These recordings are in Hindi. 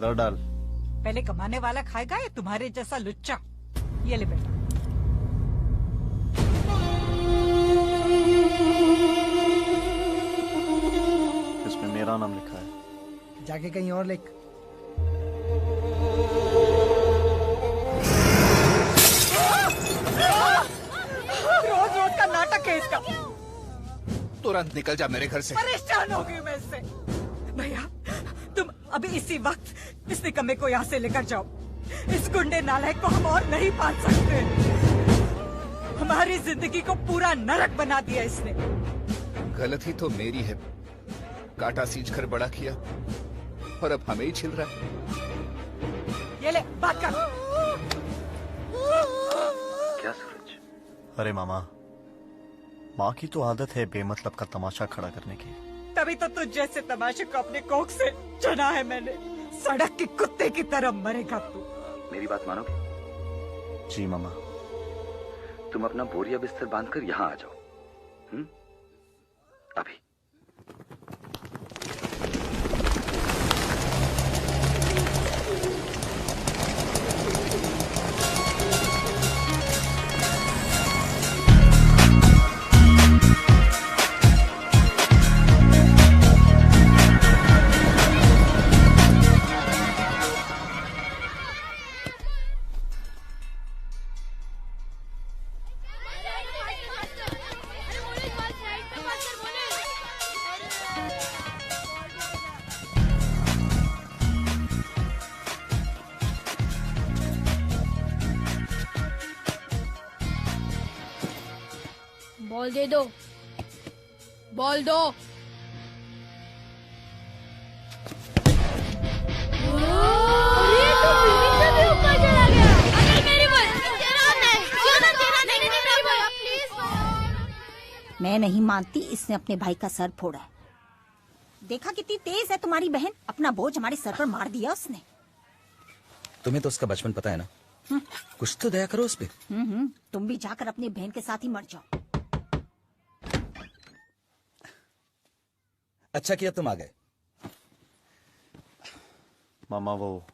दर डाल। पहले कमाने वाला खाएगा या तुम्हारे जैसा लुच्चा? ये ले बेटा। इसमें मेरा नाम लिखा है। जाके कहीं और लिख। रोज रोज का नाटक है इसका। तुरंत निकल जा मेरे घर से। परेशान हो गई मैं इससे। भैया तुम अभी इसी वक्त इस निकम्मे को यहाँ से लेकर जाओ। इस गुंडे नालायक को हम और नहीं पाल सकते। हमारी जिंदगी को पूरा नरक बना दिया इसने। गलती तो मेरी है, कांटा सींच कर बड़ा किया और अब हमें ही छिल रहा है। ये ले बात कर। क्या सूरज? अरे मामा, माँ की तो आदत है बेमतलब का तमाशा खड़ा करने की। तभी तो तुझ जैसे तमाशे को अपने कोख से चुना है मैंने। सड़क के कुत्ते की तरह मरेगा तू। मेरी बात मानोगे? जी मामा। तुम अपना बोरिया बिस्तर बांधकर यहाँ आ जाओ। अभी। बॉल दे दो, बॉल दो। ये तो बिल्डिंग से भी ऊपर चला गया। अरे मेरी बॉल, तेरा नहीं, मेरी बॉल प्लीज। मैं नहीं मानती, इसने अपने भाई का सर फोड़ा है। देखा कितनी तेज है तुम्हारी बहन, अपना बोझ हमारे सर पर मार दिया उसने। तुम्हें तो उसका बचपन पता है ना, कुछ तो दया करो उस पे। तुम भी जाकर अपनी बहन के साथ ही मर जाओ। अच्छा किया तुम आ गए। मामा वो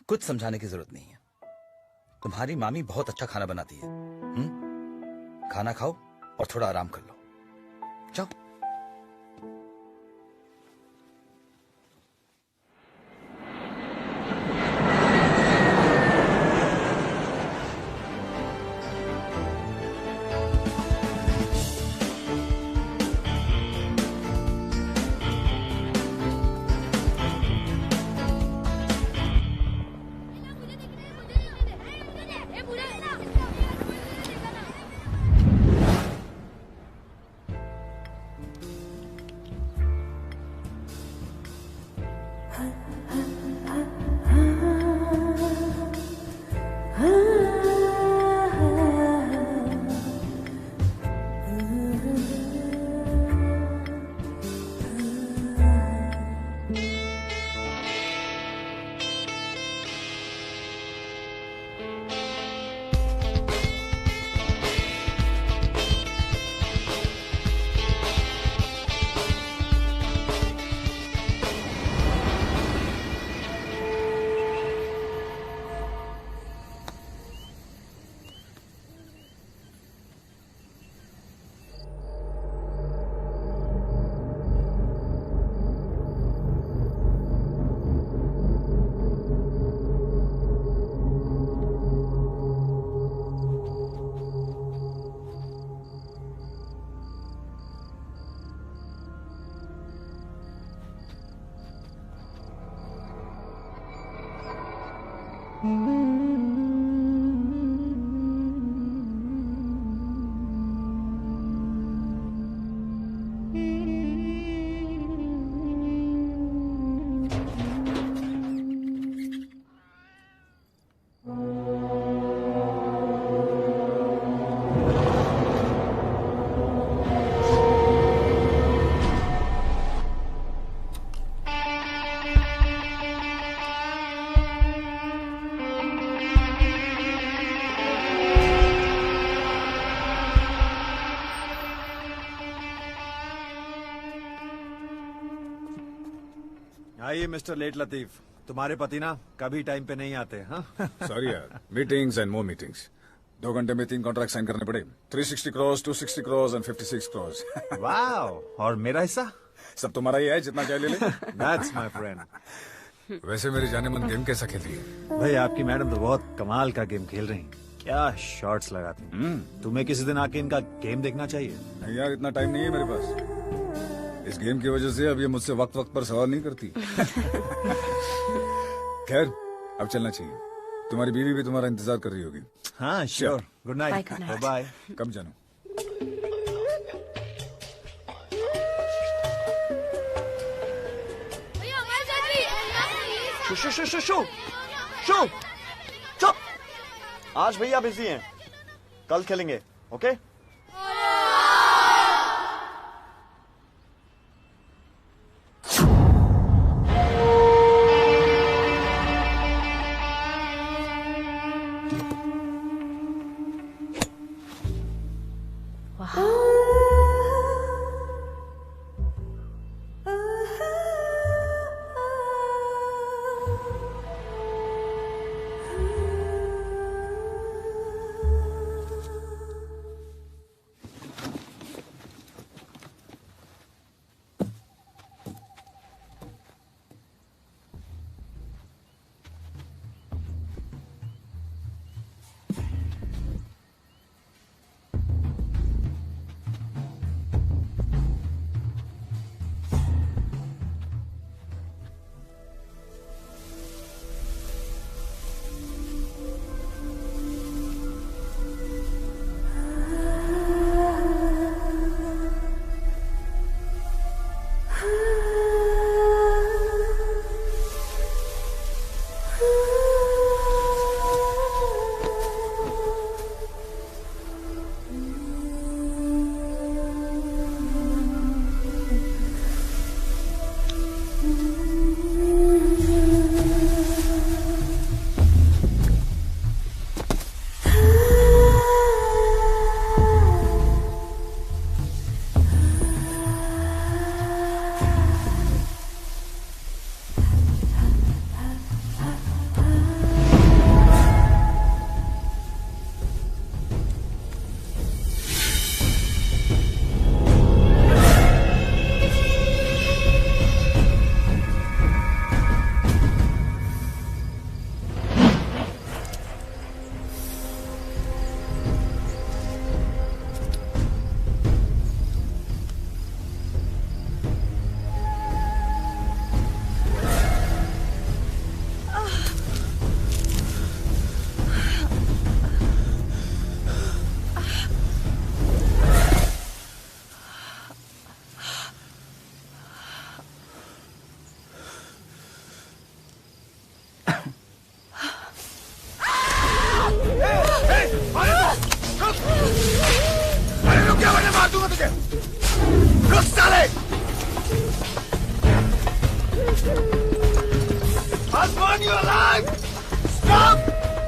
कुछ समझाने की जरूरत नहीं है। तुम्हारी मामी बहुत अच्छा खाना बनाती है। खाना खाओ और थोड़ा आराम कर लो। जाओ। आइए मिस्टर लेट लतीफ, तुम्हारे पति ना कभी टाइम पे नहीं आते। हाँ सॉरी यार, मीटिंग्स एंड मोर मीटिंग्स। 2 घंटे में 3 कॉन्ट्रैक्ट साइन करने पड़े। 360 करोड़, 260 करोड़ एंड 56 करोड़। वाह, और मेरा हिस्सा? सब तुम्हारा ही है, जितना चाहे ले ले। That's my friend. वैसे मेरी जाने मन गेम कैसा खेलती है? भाई आपकी मैडम तो बहुत कमाल का गेम खेल रही हैं। क्या शॉट्स लगाती हैं। तुम्हें किसी दिन आके इनका गेम देखना चाहिए। नहीं यार, इतना टाइम नहीं है मेरे पास। इस गेम की वजह से अब ये मुझसे वक्त वक्त पर सवाल नहीं करती। खैर, अब चलना चाहिए। तुम्हारी बीवी भी तुम्हारा इंतजार कर रही होगी। हाँ श्योर। Good night. बाय। कब जानो? भैया हमारे साथ भी शू शू शू शू शू चुप। आज भैया बिजी हैं, कल खेलेंगे। ओके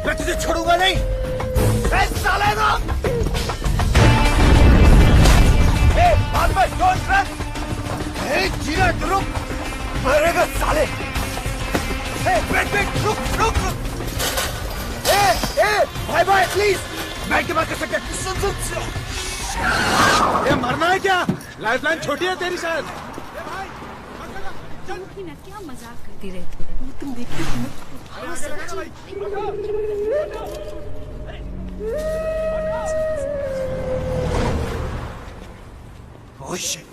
मैं तुझे छोड़ूंगा नहीं। साले ना जीना रुक, मरेगा साले। रुक रुक रुक। भाई भाई प्लीज, बैठ के बात कर सकते हैं। सुन ये मरना है क्या? लाइफलाइन छोटी है तेरी शायद। क्या मजाक करती रहती है तुम देखती Oh shit.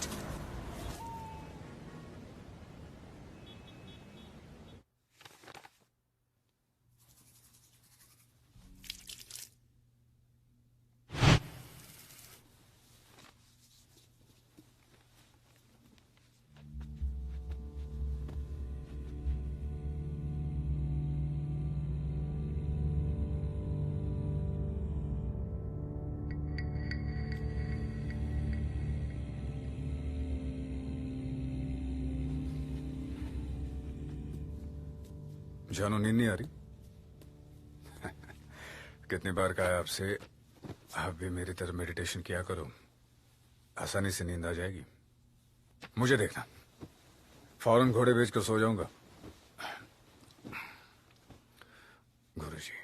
जानो, नींद नहीं आ रही? कितनी बार कहा है आपसे, आप भी मेरी तरह मेडिटेशन किया करो, आसानी से नींद आ जाएगी। मुझे देखना, फौरन घोड़े बेच कर सो जाऊंगा। गुरुजी।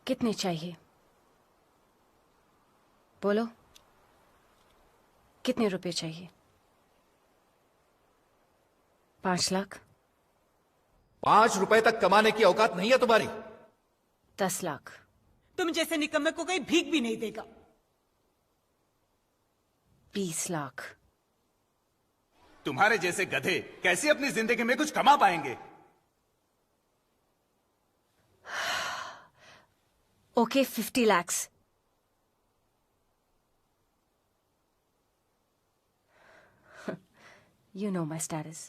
कितने चाहिए? बोलो, कितने रुपए चाहिए? 5 लाख? 5 रुपए तक कमाने की औकात नहीं है तुम्हारी। 10 लाख? तुम जैसे निकम्मे को कोई भीख भी नहीं देगा। 20 लाख? तुम्हारे जैसे गधे कैसे अपनी जिंदगी में कुछ कमा पाएंगे? Okay, 50 lakhs. You know my status.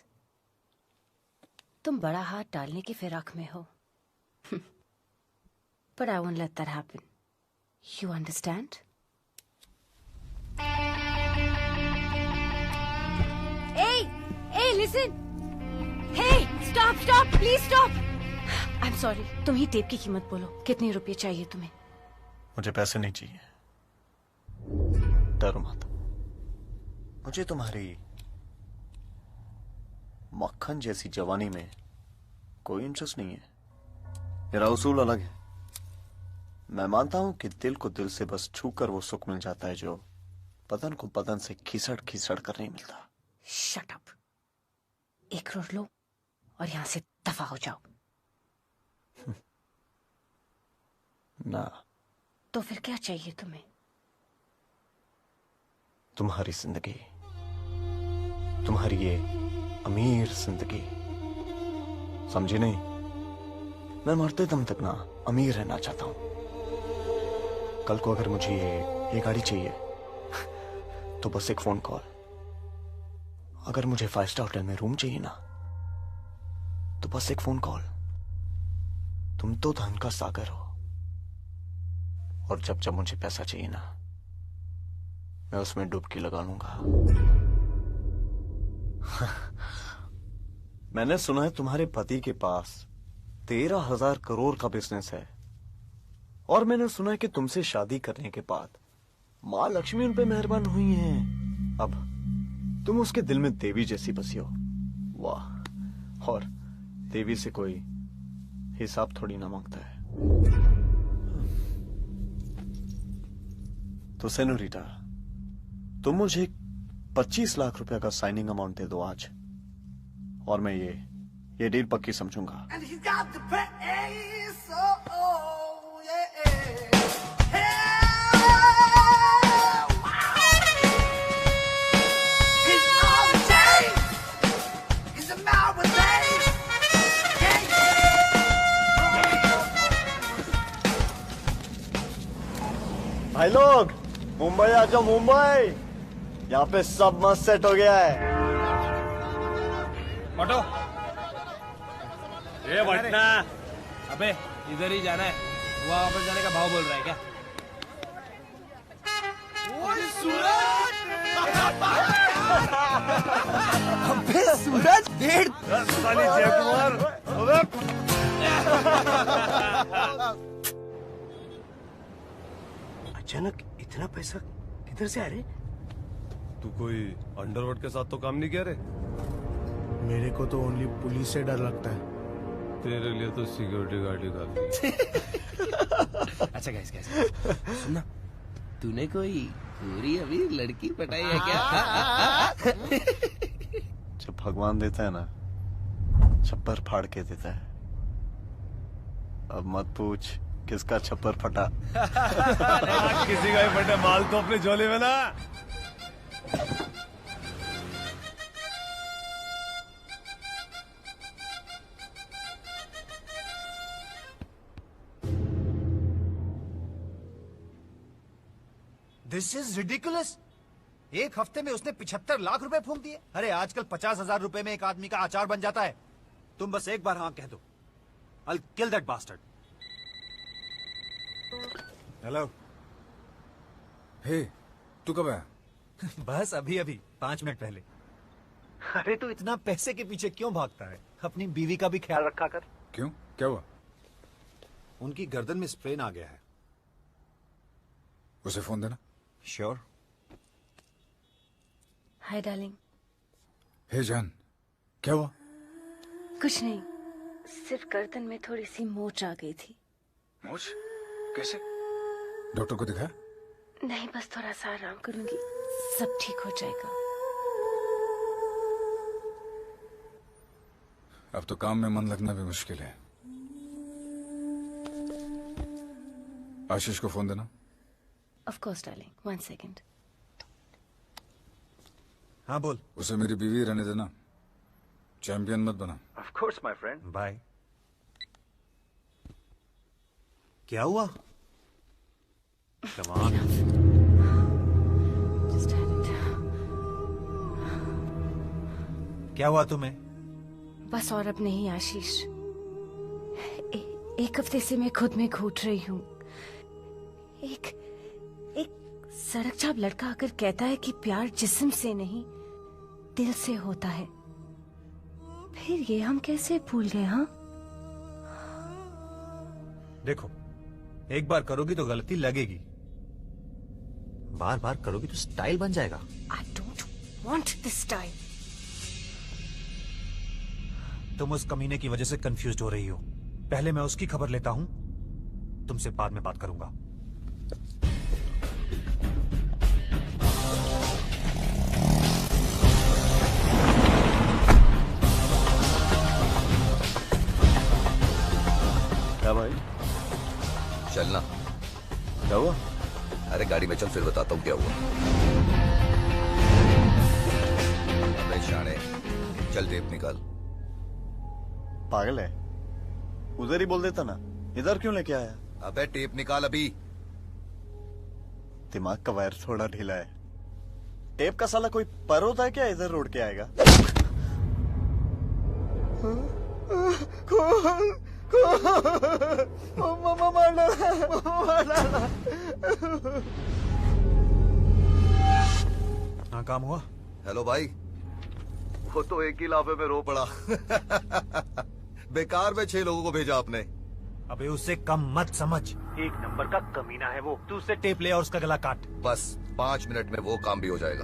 तुम बड़ा हाथ डालने की फिराक में हो. But I won't let that happen. You understand? Hey, listen. Hey, stop, please stop. I'm sorry. तुम ही टेप की कीमत बोलो. कितने रुपए चाहिए तुम्हें? मुझे पैसे नहीं चाहिए, डरो मत। मुझे तुम्हारी मक्खन जैसी जवानी में कोई इंटरेस्ट नहीं है। मेरा उसूल अलग है। मैं मानता हूं कि दिल को दिल से बस छूकर वो सुख मिल जाता है जो बदन को बदन से खिसड़ खिसड़ कर नहीं मिलता। Shut up. 1 करोड़ लो और यहां से दफा हो जाओ। ना। तो फिर क्या चाहिए तुम्हें? तुम्हारी जिंदगी, तुम्हारी ये अमीर जिंदगी, समझी नहीं? मैं मरते दम तक ना अमीर रहना चाहता हूं। कल को अगर मुझे ये गाड़ी चाहिए तो बस एक फोन कॉल। अगर मुझे 5 स्टार होटल में रूम चाहिए ना तो बस एक फोन कॉल। तुम तो धन का सागर हो, और जब जब मुझे पैसा चाहिए ना मैं उसमें डुबकी लगा लूंगा। मैंने सुना है तुम्हारे पति के पास 13,000 करोड़ का बिजनेस है, और मैंने सुना है कि तुमसे शादी करने के बाद मां लक्ष्मी उन पे मेहरबान हुई हैं। अब तुम उसके दिल में देवी जैसी बसी हो। वाह, और देवी से कोई हिसाब थोड़ी ना मांगता है। तो सेनोरिटा, तुम मुझे 25 लाख रुपए का साइनिंग अमाउंट दे दो आज, और मैं ये डील पक्की समझूंगा। भाई लोग, मुंबई आ जाओ मुंबई, यहाँ पे सब मस्त सेट हो गया है। ऑटो, ये वटना। अबे इधर ही जाना है। वहाँ वापस जाने का भाव बोल रहा है क्या? अबे सूरज डेढ़ साली जयकुमार। अचानक इतना पैसा किधर से आ रहे? तू कोई अंडरवर्ल्ड के साथ तो काम नहीं किया रे? मेरे को तो ओनली पुलिस से डर लगता है। तेरे लिए तो सिक्योरिटी गार्ड ही काफी। अच्छा गाइस सुनना, तूने कोई पूरी अभी लड़की पटाई है क्या? जब भगवान देता है ना, छप्पर फाड़ के देता है। अब मत पूछ किसका छप्पर फटा। किसी का भी फटे माल तो अपने झोले में ना। This is ridiculous. एक हफ्ते में उसने 75 लाख रुपए फूंक दिए। अरे आजकल 50,000 रुपए में एक आदमी का अचार बन जाता है। तुम बस एक बार हाँ कह दो। I'll kill that bastard. Hello. Hey, तू कब आया? बस अभी अभी 5 मिनट पहले। अरे तू इतना पैसे के पीछे क्यों भागता है? अपनी बीवी का भी ख्याल रखा कर। क्यों, क्या हुआ? उनकी गर्दन में स्प्रेन आ गया है। उसे फोन देना। श्योर। Hi darling. हे जान, क्या हुआ? कुछ नहीं, सिर्फ गर्दन में थोड़ी सी मोच आ गई थी। मोच? कैसे? डॉक्टर को दिखाया? नहीं, बस थोड़ा सा आराम करूंगी, सब ठीक हो जाएगा। अब तो काम में मन लगना भी मुश्किल है। आशीष को फोन देना। Of course darling, 1 second. हाँ बोल। उसे मेरी बीवी रहने देना, चैंपियन मत बना। Of course my friend. Bye. क्या हुआ? Come on. Just had it. क्या हुआ तुम्हें? बस और अब नहीं आशीष। एक हफ्ते से मैं खुद में घूट रही हूँ। एक सड़क चाप लड़का आकर कहता है कि प्यार जिस्म से नहीं दिल से होता है। फिर ये हम कैसे भूल गए? हाँ देखो, एक बार करोगी तो गलती लगेगी, बार बार करोगी तो स्टाइल बन जाएगा। I don't want this style. तुम उस कमीने की वजह से कंफ्यूज हो रही हो। पहले मैं उसकी खबर लेता हूं, तुमसे बाद में बात करूंगा। क्या भाई? चलना। क्या हुआ? अरे गाड़ी में चल, फिर बताता हूँ क्या हुआ। अबे शाणे, चल टेप निकाल। पागल है? उधर ही बोल देता ना, इधर क्यों लेके आया? अबे टेप निकाल अभी। दिमाग का वायर थोड़ा ढीला है। टेप का साला कोई पर होता है क्या इधर रोड के आएगा? हाँ काम हुआ? हेलो भाई, वो तो एक ही लाफे में रो पड़ा। बेकार में 6 लोगों को भेजा आपने। अबे उसे कम मत समझ, एक नंबर का कमीना है वो। तू उससे टेप ले और उसका गला काट। बस 5 मिनट में वो काम भी हो जाएगा।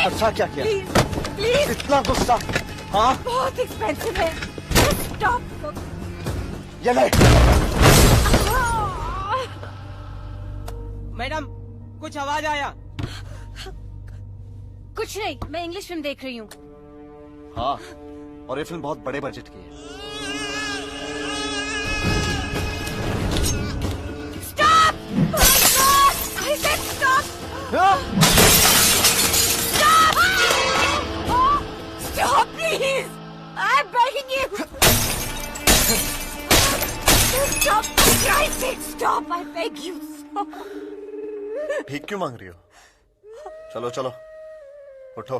अच्छा क्या किया? प्लीज प्लीज, इतना गुस्सा? हाँ, बहुत एक्सपेंसिव है। स्टॉप। ये ले। मैडम कुछ आवाज आया? कुछ नहीं, मैं इंग्लिश फिल्म देख रही हूँ। हाँ, और ये फिल्म बहुत बड़े बजट की है। Stop! I said stop! Stop! Stop, please! I'm begging you! Stop! For Christ's sake, stop! I beg you, stop! भीख क्यों मांग रही हो? चलो चलो, उठो।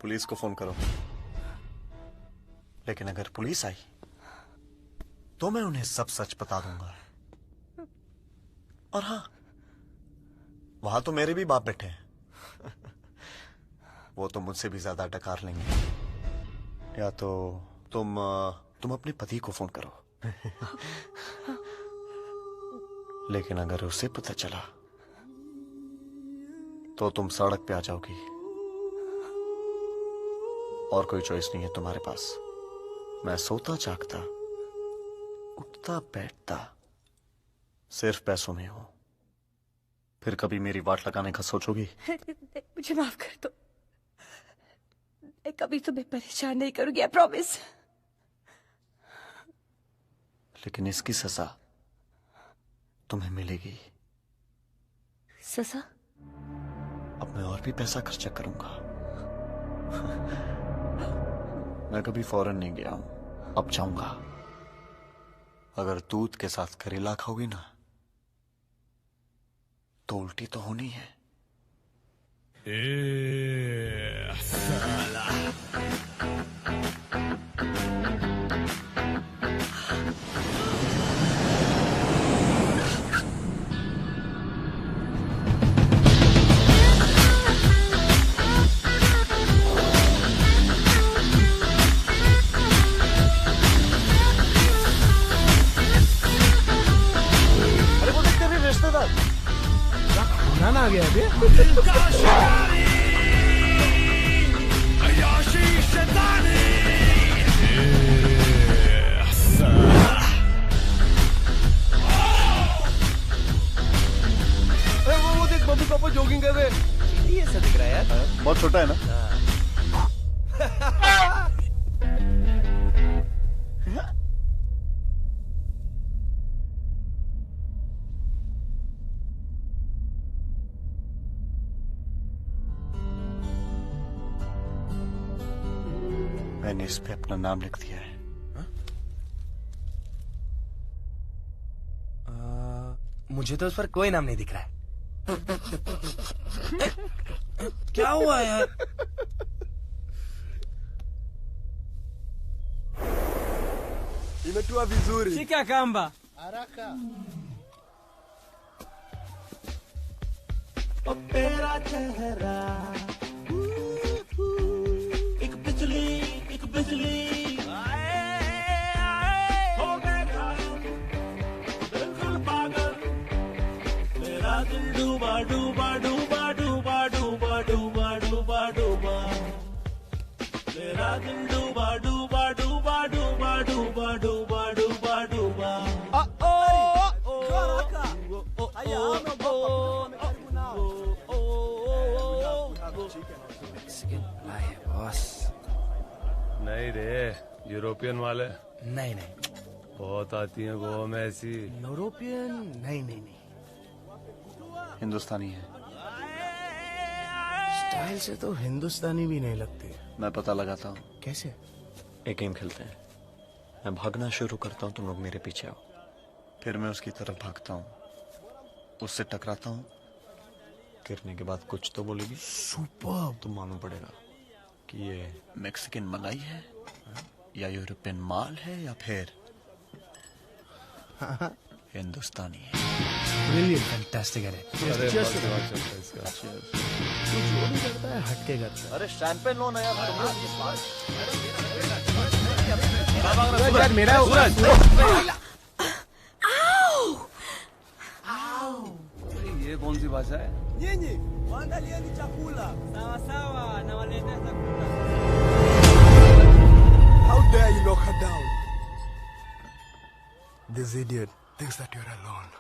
पुलिस को फोन करो। लेकिन अगर पुलिस आई तो मैं उन्हें सब सच बता दूंगा। और हाँ, वहां तो मेरे भी बाप बैठे हैं। वो तो मुझसे भी ज्यादा डकार लेंगे। या तो तुम अपने पति को फोन करो। लेकिन अगर उसे पता चला तो तुम सड़क पे आ जाओगी और कोई चॉइस नहीं है तुम्हारे पास। मैं सोता जागता, उठता बैठता सिर्फ पैसों में हूं। फिर कभी मेरी वाट लगाने का सोचोगी? मुझे माफ कर दो। मैं कभी तुम्हें परेशान नहीं करूंगी, आई प्रॉमिस। लेकिन इसकी सजा तुम्हें मिलेगी। सजा? अब मैं और भी पैसा खर्चा करूंगा। मैं कभी फॉरेन नहीं गया हूं, अब जाऊंगा। अगर दूध के साथ करेला खाओगी ना तो उल्टी तो होनी है। खाना आ गया अभी। वो देख, मम्मी पापा जॉगिंग कर रहे हैं। ये ऐसा दिख रहा है यार। बहुत छोटा है ना? मैंने इस पे अपना नाम लिख दिया है। मुझे तो उस पर कोई नाम नहीं दिख रहा है। क्या हुआ यार? Imetua vizuri. Shika kamba. Haraka. तेरा चेहरा एक बिजली हो गया बिल्कुल पागल। तेरा दिल डूबा डूबा डूबा डूबा डूबा डूबा डूबा डूबा। तेरा दिल डूबा डूबा डूबा डूबा डूबा डूबा डूबा डूबा। नहीं रे, यूरोपियन वाले नहीं बहुत आती हैं गोवा में ऐसी। यूरोपियन नहीं। हिंदुस्तानी है। स्टाइल से तो हिंदुस्तानी भी नहीं लगती। मैं पता लगाता हूँ। कैसे? एक गेम खेलते हैं। मैं भागना शुरू करता हूँ, तुम लोग मेरे पीछे आओ। फिर मैं उसकी तरफ भागता हूँ, उससे टकराता हूँ। गिरने के बाद कुछ तो बोलेगी। सुपर। तुम मालूम पड़ेगा कि ये मैक्सिकन मलाई है या यूरोपियन माल है या फिर हिंदुस्तानी है। ब्रिलियंट, फैंटास्टिक है। अरे तू जो भी करता है हटके करता है। अरे शैंपेन लो ना यार। सूरज मेरा ये कौन सी basa eh? Nyinyi waandalieni chakula. Sawa sawa, nawaletea chakula. How dare you lock her down? This idiot thinks that you're alone.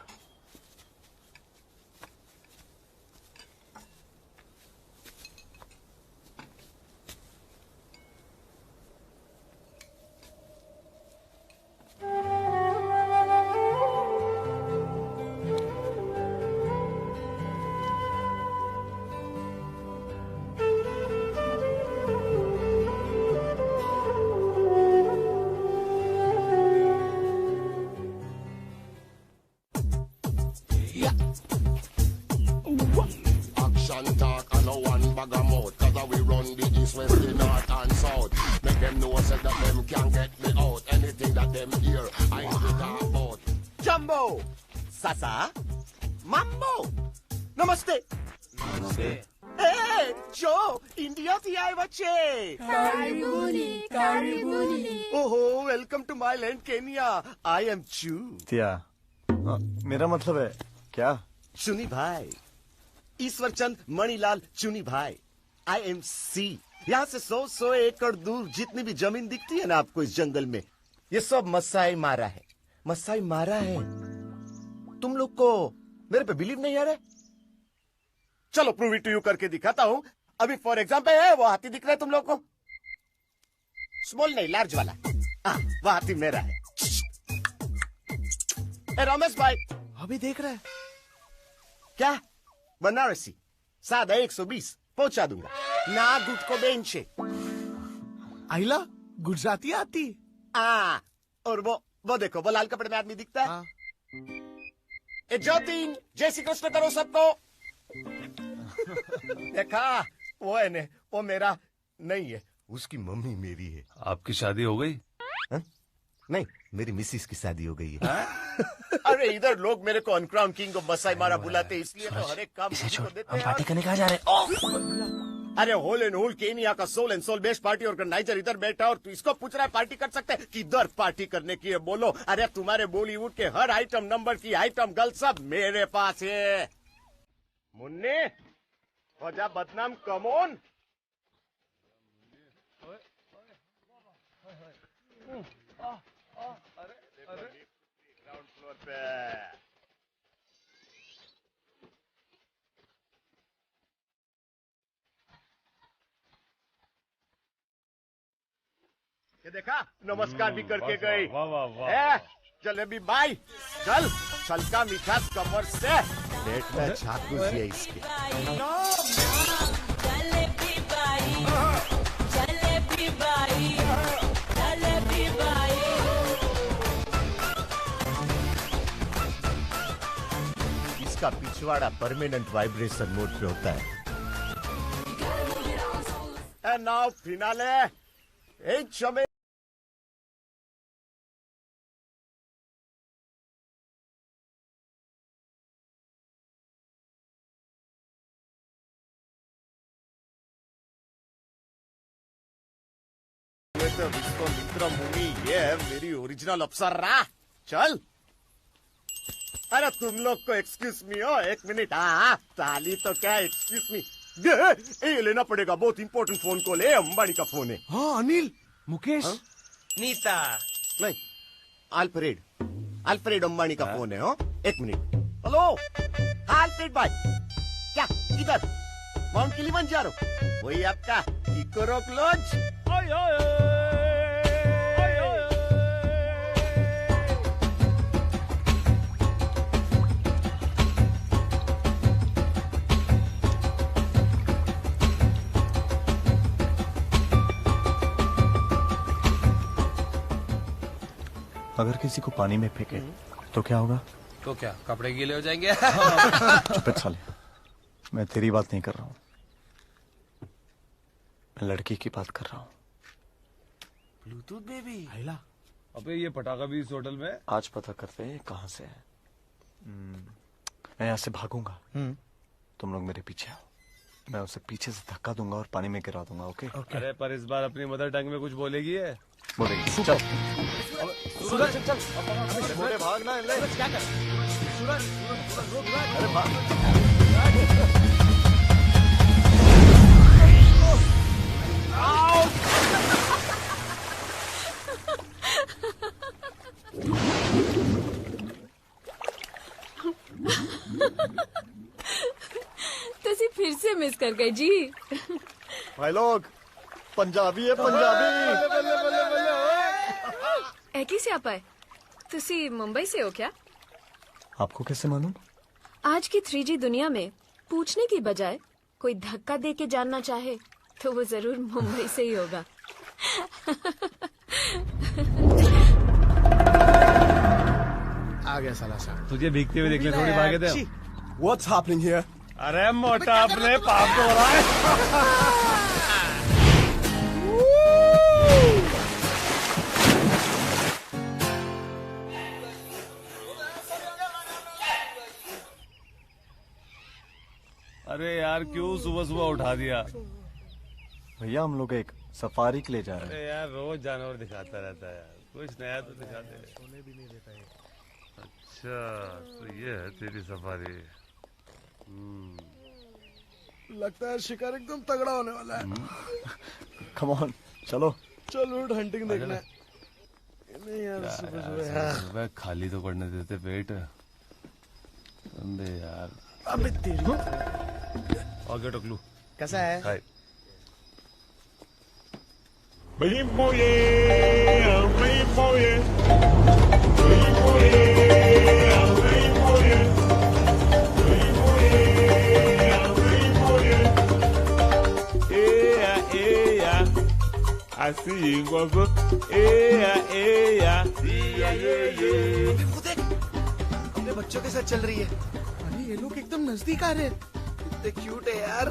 Action talk and no one bag of mouth. Cause we run the east, west, the north and south. Make them know so that them can get me out. Anything that them hear, I talk about. Jumbo, Sasa, Mambo, Namaste. Namaste. Hey, Joe, India thi aaye bache. Karibuni, karibuni. Oh, welcome to my land, Kenya. I am Chu. क्या मेरा मतलब है क्या? चुनी भाई, ईश्वर चंद मणिलाल चुनी भाई. I am C. यहाँ से 100 एकड़ दूर जितनी भी जमीन दिखती है ना आपको इस जंगल में, ये सब मसाई मारा है. मसाई मारा है. तुम लोग को मेरे पे बिलीव नहीं आ रहा है? चलो प्रूव इट टू यू करके दिखाता हूँ. अभी फॉर एग्जाम्पल है वो हाथी दिख रहा है तुम लोग को? स्मॉल नहीं, लार्ज वाला. वो हाथी मेरा है. रमेश भाई अभी देख रहा है क्या? बनारसी सादा 120 पहुंचा दूंगा ना. गुट को बेंच है. आइला गुजराती आती. और वो देखो, वो लाल कपड़े में आदमी दिखता है. ए ज्योतिन, जय श्री कृष्ण करो सबको. देखा, वो है ने, वो मेरा नहीं है, उसकी मम्मी मेरी है. आपकी शादी हो गई? नहीं, मेरी मिसिस की शादी हो गई है. अरे इधर लोग मेरे को अनक्राउन किंग ऑफ मसाई मारा बुलाते, इसलिए तो हर एक काम को देते हैं. पार्टी करने कहाँ जा रहे? अरे होल एंड होल केनिया का sole and sole best party organiser इधर बैठा और तू इसको पूछ रहा है पार्टी कर सकते हैं? किधर पार्टी करने की है बोलो? अरे तुम्हारे बॉलीवुड के हर आइटम नंबर की आइटम गर्ल सब मेरे पास है. मुन्ने हो जा बदनाम. कमोन. ग्राउंड फ्लोर पे ये देखा, नमस्कार भी करके गई. वाह वाह वाह. जलेबी बाई, चल छलका मीठा कमर से पेट में झाकू दिए इसके. जलेबी बाई, जलेबी बाई, जलेबी बाई. इसका पिछवाड़ा परमानेंट वाइब्रेशन मोड पे होता है. And now finale. ए चमे तो विश्वामित्र मुनि, ये है मेरी ओरिजिनल अप्सरा. चल. अरे तुम लोग को एक्सक्यूज मी हो, एक मिनट. ताली तो क्या एक्सक्यूज मी. ये लेना पड़ेगा, बहुत इंपॉर्टेंट फोन कॉल है. अंबानी का फोन है. हाँ अनिल, मुकेश, नीता नहीं, अल्फ्रेड. अल्फ्रेड अंबानी का फोन है. हो एक मिनट. हेलो अल्फ्रेड भाई, क्या इधर माउंट किलिमंजारो? वही आपका इकोरोक लॉन्च. अगर किसी को पानी में फेंके तो क्या होगा? तो क्या कपड़े गीले हो जाएंगे? चुप साले, मैं तेरी बात नहीं कर रहा हूँ, मैं लड़की की बात कर रहा हूँ. Bluetooth baby. आइला. अबे ये पटाखा भी इस होटल में? आज पता करते हैं कहाँ से है. मैं यहाँ से भागूंगा, तुम लोग मेरे पीछे आओ. मैं उसे पीछे से धक्का दूंगा और पानी में गिरा दूंगा. ओके? अरे पर इस बार अपनी मदर टंग में कुछ बोलेगी है? बोलेगी. चल सूरज चल चल. भागना है. क्या कर? सूरज, अरे भाग. तुसी फिर से मिस कर गए जी। भाई लोग पंजाबी है पंजाबी। एकी से आप आए? तुसी मुंबई से हो क्या? आपको कैसे मालूम? आज की 3G दुनिया में पूछने की बजाय कोई धक्का दे के जानना चाहे तो वो जरूर मुंबई से ही होगा। आ गया साला सा। तुझे भीगते हुए देखने थोड़ी भागे थे हम। What's happening here? अरे मोटा अपने पाप को बोला है। अरे यार क्यों सुबह सुबह उठा दिया? भैया हम लोग एक सफारी के लिए जा रहे हैं। अरे यार रोज जानवर दिखाता रहता है यार, कुछ नया तो दिखाते हैं। सोने भी नहीं देता है। अच्छा तो ये है तेरी सफारी। लगता है शिकार एकदम तगड़ा होने वाला है। कम ऑन चलो। चलो हंटिंग देखना है। नहीं यार सुबह खाली तो पड़ने देते पेट। अबे यार अबे तेरी आगे टकलू कैसा है? हाय I see you go go. अपने बच्चों के साथ चल रही है। अरे ये लोग एकदम नजदीक आ रहे हैं। कितने क्यूट है यार।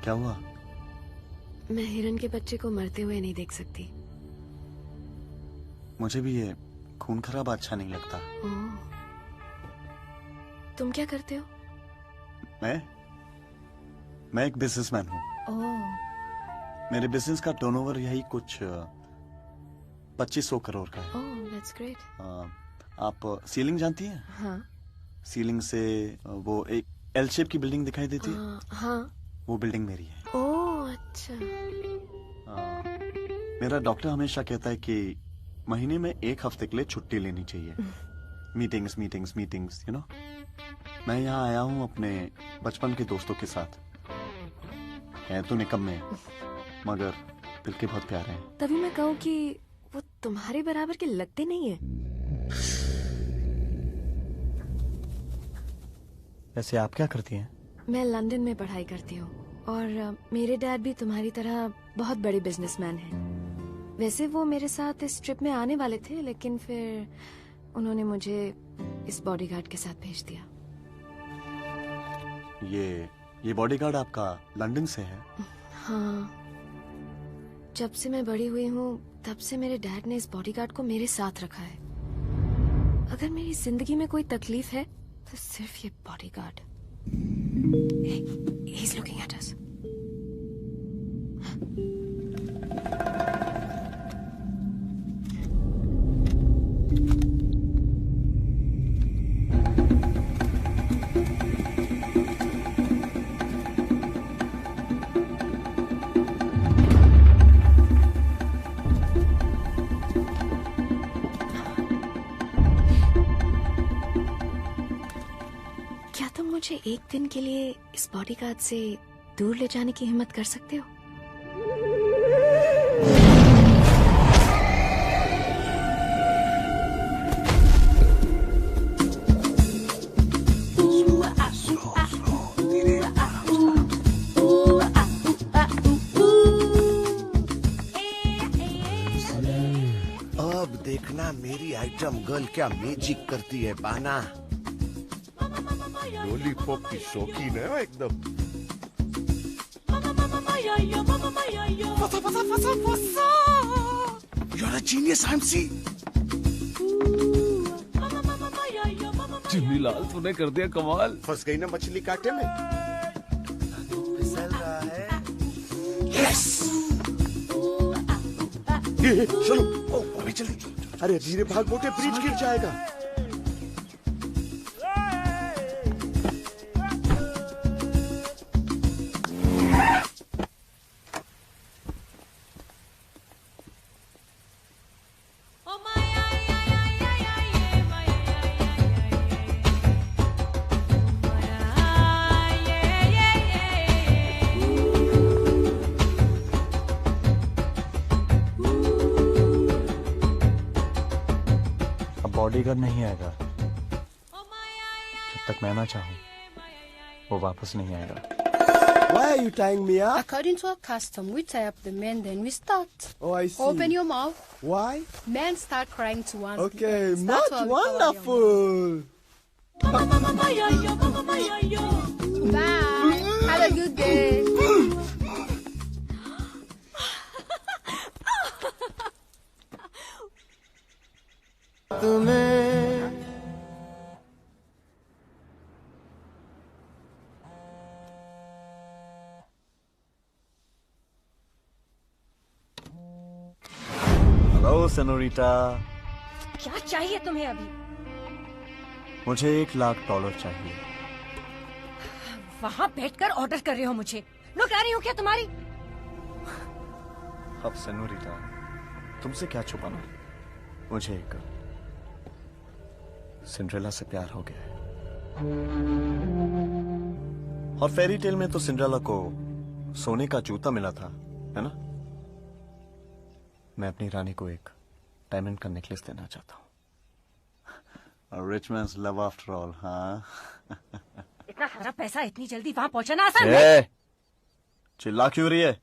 क्या हुआ? मैं हिरन के बच्चे को मरते हुए नहीं देख सकती। मुझे भी ये खून खराबा अच्छा नहीं लगता। ओह, तुम क्या करते हो? मैं एक बिजनेसमैन हूँ। ओह, मेरे बिजनेस का टर्नओवर यही कुछ 2500 करोड़ का है। ओह, दैट्स ग्रेट। आप सीलिंग जानती हैं? हाँ। सीलिंग से वो एक एल शेप की बिल्डिंग दिखाई देती है। हाँ। वो बिल्डिंग मेरी है। ओह अच्छा। मेरा डॉक्टर हमेशा कहता है कि महीने में एक हफ्ते के लिए छुट्टी लेनी चाहिए। Meetings meetings meetings you know. मैं यहाँ आया हूँ अपने बचपन के दोस्तों के साथ। है तो निकम्मे मगर दिल के बहुत प्यारे हैं। तभी मैं कहूँ कि वो तुम्हारे बराबर के लगते नहीं है। वैसे आप क्या करती हैं? मैं लंदन में पढ़ाई करती हूँ और मेरे डैड भी तुम्हारी तरह बहुत बड़े बिजनेसमैन हैं। वैसे वो मेरे साथ इस ट्रिप में आने वाले थे लेकिन फिर उन्होंने मुझे इस बॉडीगार्ड के साथ भेज दिया। ये बॉडीगार्ड आपका लंदन से है? हाँ, जब से मैं बड़ी हुई हूँ तब से मेरे डैड ने इस बॉडीगार्ड को मेरे साथ रखा है। अगर मेरी जिंदगी में कोई तकलीफ है तो सिर्फ ये bodyguard. He's looking at us. क्या तुम मुझे एक दिन के लिए इस बॉडीगार्ड से दूर ले जाने की हिम्मत कर सकते हो? आइटम गर्ल क्या मैजिक करती है बाना। लॉलीपॉप की शौकीन है एकदम। You're a genius, MC. Chimney लाल तूने कर दिया कमाल। फंस गई ना मछली कांटे में। फिसल रहा है। Yes. ये चलो, अभी जल्दी। अरे धीरे भाग, मोटे ब्रिज गिर जाएगा। बॉडीगार्ड नहीं आएगा जब तक मैं ना चाहूं, वो वापस नहीं आएगा। Why are you tying me up? According to our custom, we tie up the men, then we start. Oh, I see. Open your mouth. Why? Men start crying to one. Okay, That's much why we cover your wonderful. mouth. Bye. Have a good day. Hello senorita. क्या चाहिए तुम्हें अभी? मुझे $1,00,000 चाहिए। वहाँ बैठकर ऑर्डर कर रहे हो मुझे? नौकरानी हो क्या तुम्हारी? अब सेनोरिटा, तुमसे क्या छुपाना? मुझे एक सिंड्रेला से प्यार हो गया है। और फेरी टेल में तो सिंड्रेला को सोने का जूता मिला था, है ना? मैं अपनी रानी को एक डायमंड का नेकलेस देना चाहता हूँ। Rich mains love after all. हाँ। इतना सारा पैसा इतनी जल्दी वहाँ पहुँचाना आसान नहीं। चिल्ला क्यों रही है?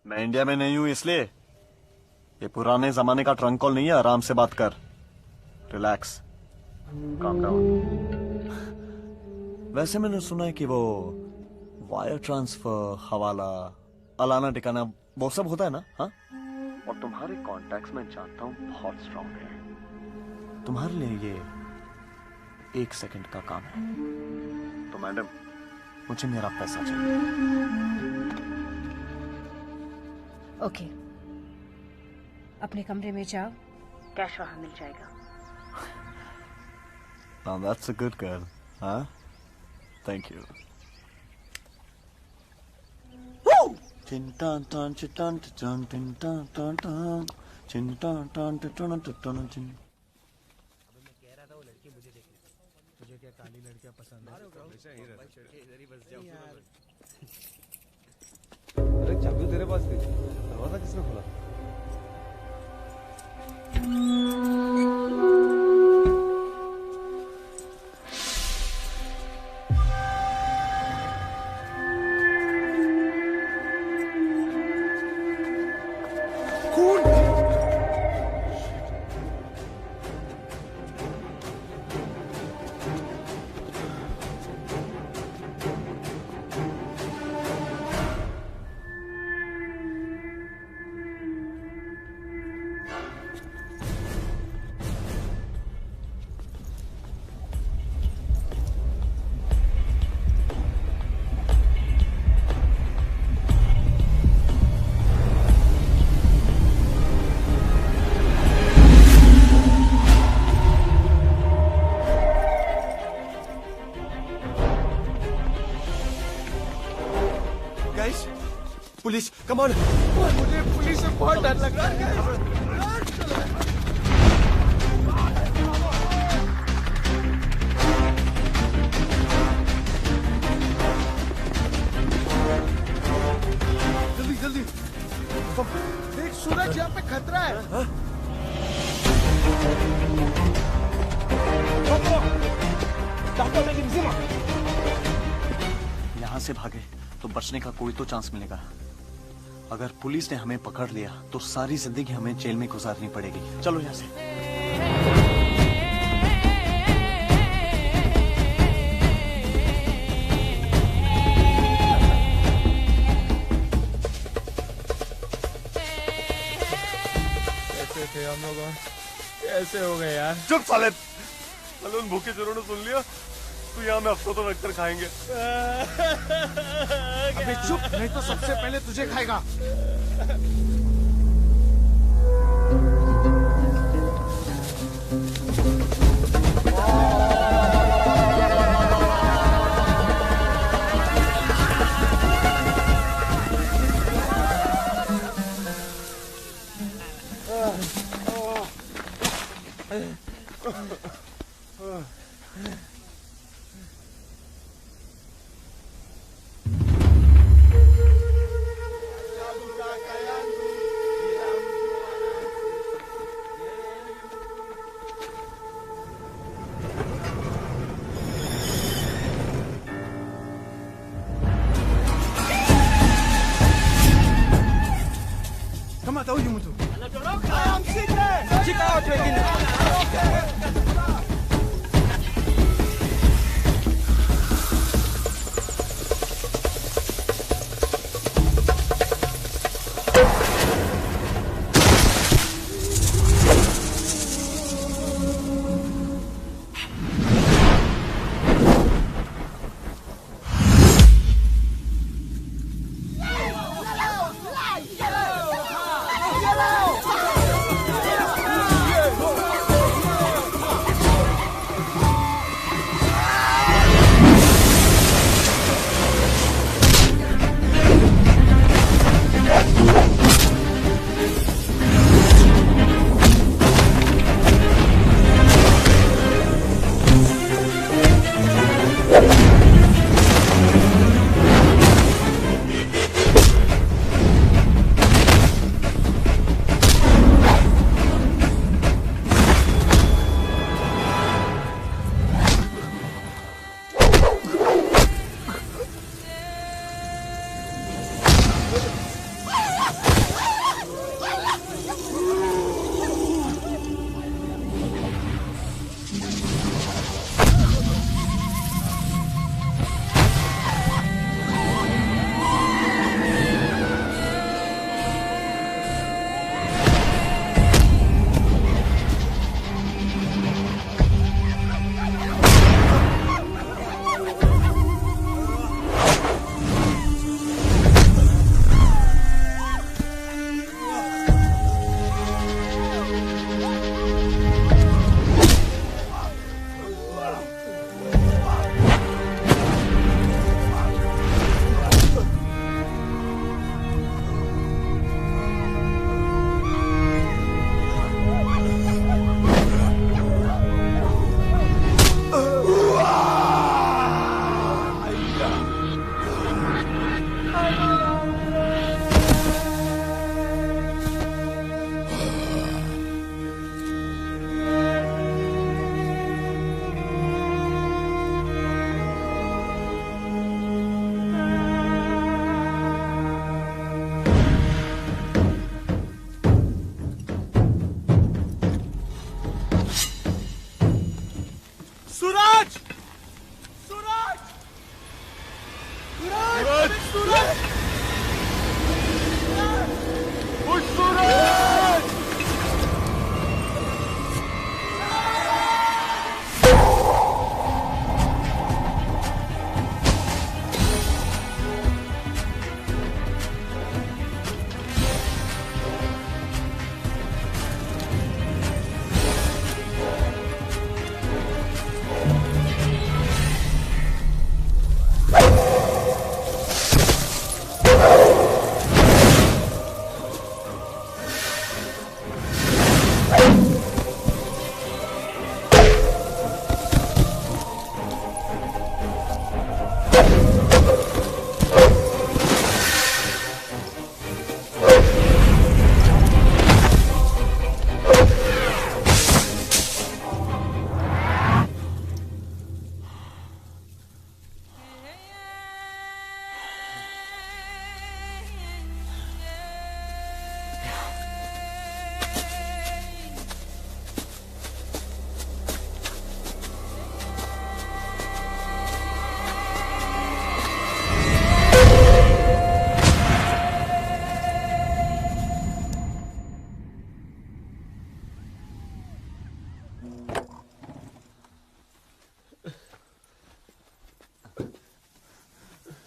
मैं इंडिया में नहीं हूँ इसलिए। ये पुराने जमाने का ट्रंक कॉल नहीं है। आराम से बात कर। Relax, calm down. वैसे मैंने सुना है कि वो वायर ट्रांसफर, हवाला, अलाना टिकाना वो सब होता है ना? हाँ। और तुम्हारे कॉन्टैक्ट्स में जानता हूँ बहुत स्ट्रांग है। तुम्हारे लिए ये 1 सेकंड का काम है। तो मैडम, मुझे मेरा पैसा चाहिए। ओके, अपने कमरे में जाओ, कैश वहां मिल जाएगा। Now that's a good girl, huh? Thank you. Chin tan tan chin tan tan tan tan tan tan chin tan tan tan tan chin. मुझे क्या काली लड़कियां पसंद है? इधर ही बस जाओ। अरे चाबी तेरे पास थी, दरवाजा किसने खोला? Police, come on. मुझे पुलिस से बहुत डर लग रहा है। जल्दी जल्दी देख, सूरज यहाँ पे खतरा है। यहाँ से भागे तो बचने का कोई तो चांस मिलेगा। अगर पुलिस ने हमें पकड़ लिया तो सारी जिंदगी हमें जेल में गुजारनी पड़ेगी। चलो यहाँ से। यार। चुप साले। साले उन भूखे चोरों ने सुन लिया तो यहाँ में हफ्तों तो रखकर खाएंगे। अबे चुप, नहीं तो सबसे पहले तुझे खाएगा। Kama ta huyu mtu. Shika watu wengine.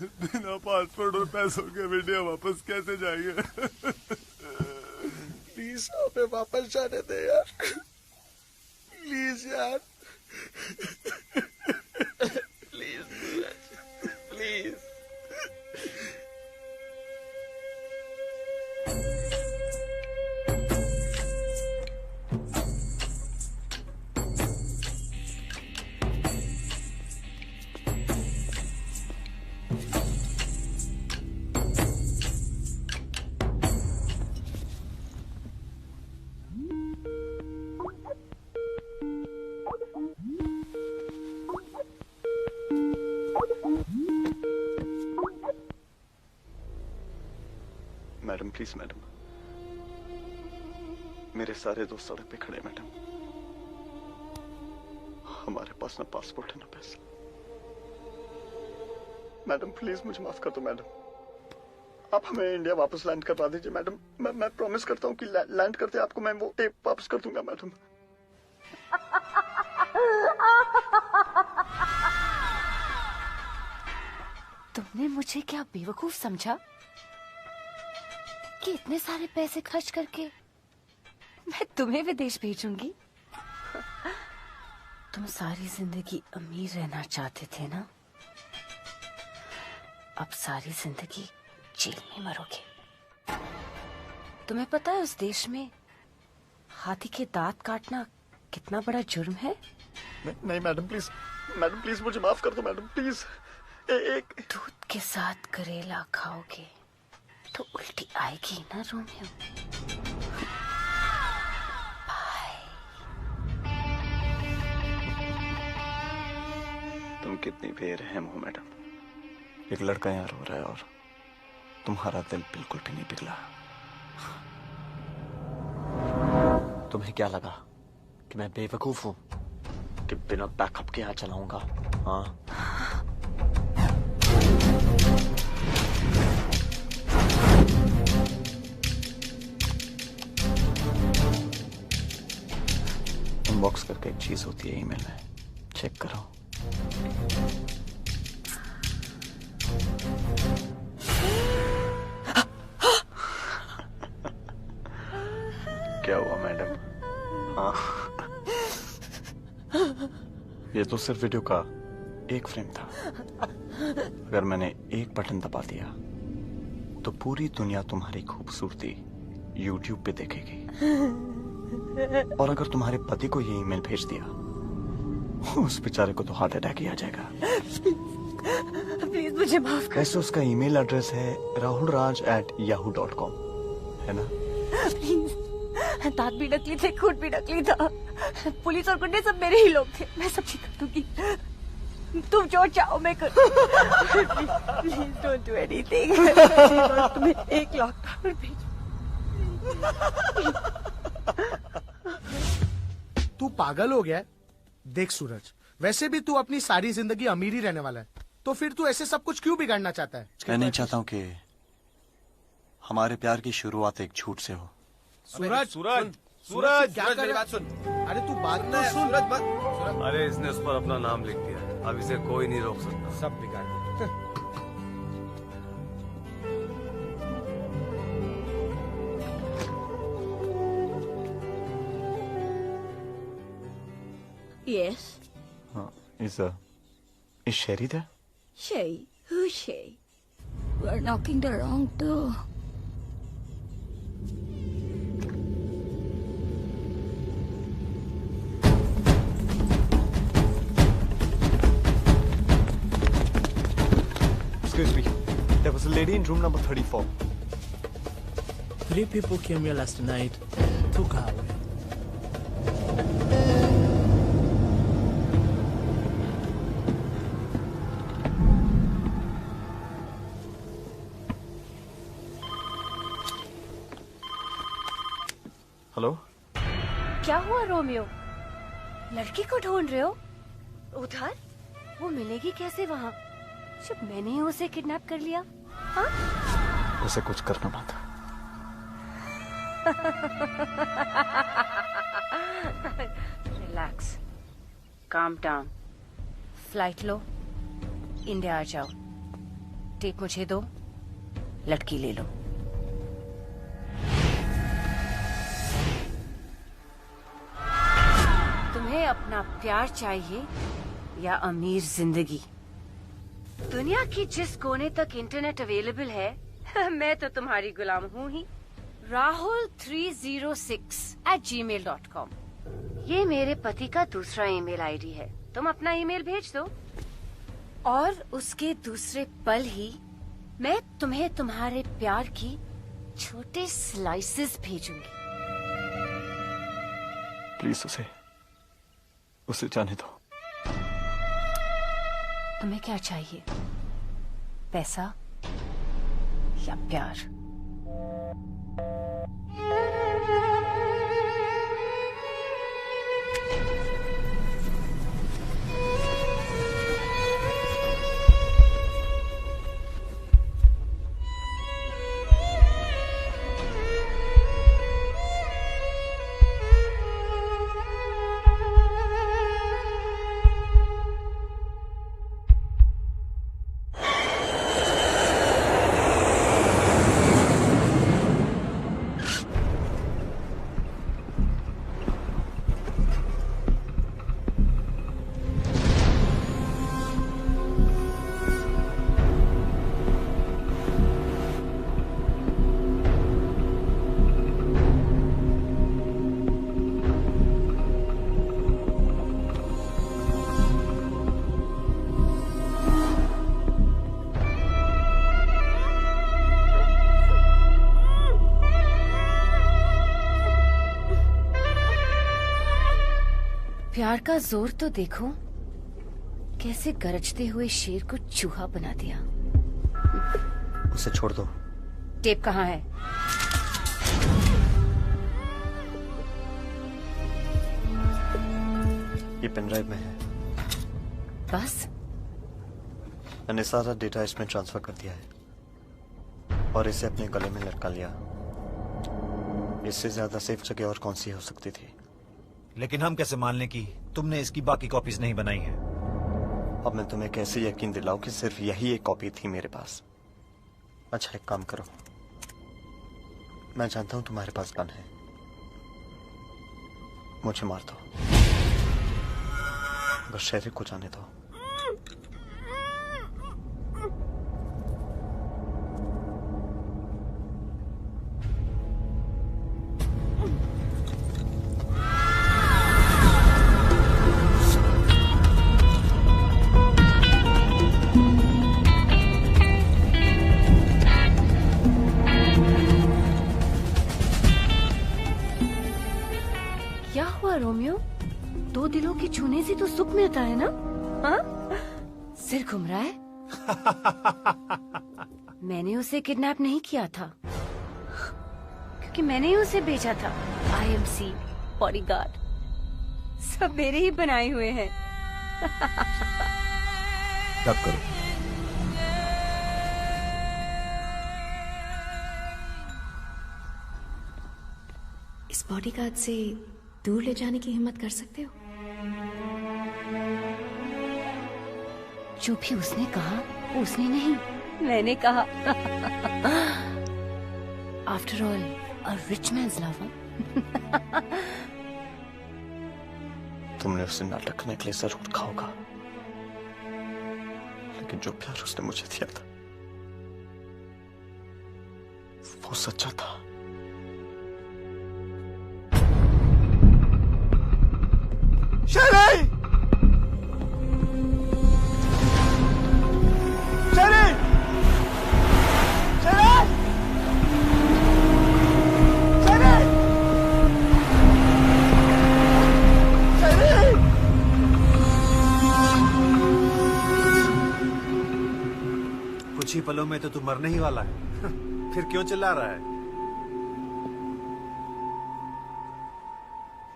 बिना पासपोर्ट और पैसों के इंडिया वापस कैसे जाएंगे? प्लीज हमें वापस जाने दे यार, प्लीज यार, please please. Madam please madam, मेरे सारे दोस्त सड़क पे खड़े हैं मैडम, हमारे पास ना पासपोर्ट है ना पैसा। मैडम प्लीज मुझे माफ कर दो मैडम, आप हमें इंडिया वापस लैंड करवा दीजिए मैडम। मैं प्रॉमिस करता हूँ कि लैंड करते आपको मैं वो टेप वापस कर दूंगा मैडम। तुमने मुझे क्या बेवकूफ समझा कि इतने सारे पैसे खर्च करके मैं तुम्हें विदेश भेजूंगी? तुम सारी जिंदगी अमीर रहना चाहते थे ना, अब सारी जिंदगी जेल में मरोगे। तुम्हें पता है उस देश में हाथी के दांत काटना कितना बड़ा जुर्म है? नहीं मैडम प्लीज मुझे माफ कर दो मैडम प्लीज। एक दूध के साथ करेला खाओगे तो उल्टी आएगी ना रोमियो। तुम कितनी बेरहम हो मैडम, एक लड़का यहाँ रो रहा है और तुम्हारा दिल बिल्कुल भी नहीं पिघला। तुम्हें क्या लगा कि मैं बेवकूफ हूँ कि बिना बैकअप के यहाँ चलाऊंगा? हाँ इनबॉक्स करके एक चीज होती है ईमेल में, चेक करो। क्या हुआ मैडम? हाँ ये तो सिर्फ वीडियो का एक फ्रेम था। अगर मैंने एक बटन दबा दिया तो पूरी दुनिया तुम्हारी खूबसूरती YouTube पे देखेगी, और अगर तुम्हारे पति को ये ईमेल भेज दिया उस बेचारे को तो हार्ट अटैक ही आ जाएगा। प्लीज मुझे माफ कर। वैसे उसका ईमेल एड्रेस है rahulraj@yahoo.com, है ना? प्लीज, दांत भी नकली थे, खून भी नकली था, पुलिस और गुंडे सब मेरे ही लोग थे, मैं सब ठीक कर दूंगी। तुम जो चाहो मैं कर। Please don't do anything. तुम्हें 1 लाख डॉलर भेज। तू पागल हो गया है? देख सूरज, वैसे भी तू अपनी सारी जिंदगी अमीर ही रहने वाला है, तो फिर तू ऐसे सब कुछ क्यों बिगाड़ना चाहता है? मैं नहीं चाहता हूँ कि हमारे प्यार की शुरुआत एक झूठ से हो। सूरज क्या कर रहा है? सुन। अरे तू बात तो सुन। अरे इसने उस पर अपना नाम लिख दिया, अब इसे कोई नहीं रोक सकता। सब बिगाड़ दिया। Yes. Is Sherry there? Shay? Who's Shay? We're knocking the wrong door. Excuse me. There was a lady in room number 34. 3 people came here last night. Took her away. Hello? क्या हुआ रोमियो? लड़की को ढूंढ रहे हो? उधर? वो मिलेगी कैसे वहाँ जब मैंने ही उसे किडनैप कर लिया? हाँ? उसे कुछ करना पड़ता। रिलैक्स, काम डाउन, फ्लाइट लो, इंडिया आ जाओ। टेप मुझे दो, लड़की ले लो। तुम्हें अपना प्यार चाहिए या अमीर जिंदगी? दुनिया की जिस कोने तक इंटरनेट अवेलेबल है, मैं तो तुम्हारी गुलाम हूँ ही। rahul306@gmail.com ये मेरे पति का दूसरा ईमेल आईडी है। तुम अपना ईमेल भेज दो और उसके दूसरे पल ही मैं तुम्हें तुम्हारे प्यार की छोटे स्लाइसेस भेजूंगी। प्लीज उसे जाने दो। तुम्हें क्या चाहिए, पैसा या प्यार? प्यार का जोर तो देखो, कैसे गरजते हुए शेर को चूहा बना दिया। उसे छोड़ दो। टेप कहाँ है? ये पेनड्राइव में है। बस? मैंने सारा डेटा इसमें ट्रांसफर कर दिया है और इसे अपने गले में लटका लिया। इससे ज्यादा सेफ जगह और कौन सी हो सकती थी? लेकिन हम कैसे मान लें कि तुमने इसकी बाकी कॉपीज नहीं बनाई हैं? अब मैं तुम्हें कैसे यकीन दिलाऊं कि सिर्फ यही एक कॉपी थी मेरे पास? अच्छा, एक काम करो, मैं जानता हूं तुम्हारे पास गन है, मुझे मार दो, बस शेरिफ को जाने दो। रोमियो, दो दिलों के छूने से तो सुख मिलता है ना? हाँ? सिर घूम रहा है? मैंने उसे किडनैप नहीं किया था, क्योंकि मैंने ही उसे भेजा था। IMC बॉडीगार्ड सब मेरे ही बनाए हुए हैं। तब करो। इस बॉडीगार्ड से दूर ले जाने की हिम्मत कर सकते हो? जो भी उसने कहा वो उसने नहीं, मैंने कहा। After all a rich mains lover. तुमने उसे नाटक करने के लिए जरूर कहा होगा, लेकिन जो प्यार उसने मुझे दिया था वो सच्चा था। शेरी! शेरी! शेरी! शेरी! शेरी! कुछ ही पलों में तो तू मरने ही वाला है। फिर क्यों चिल्ला रहा है?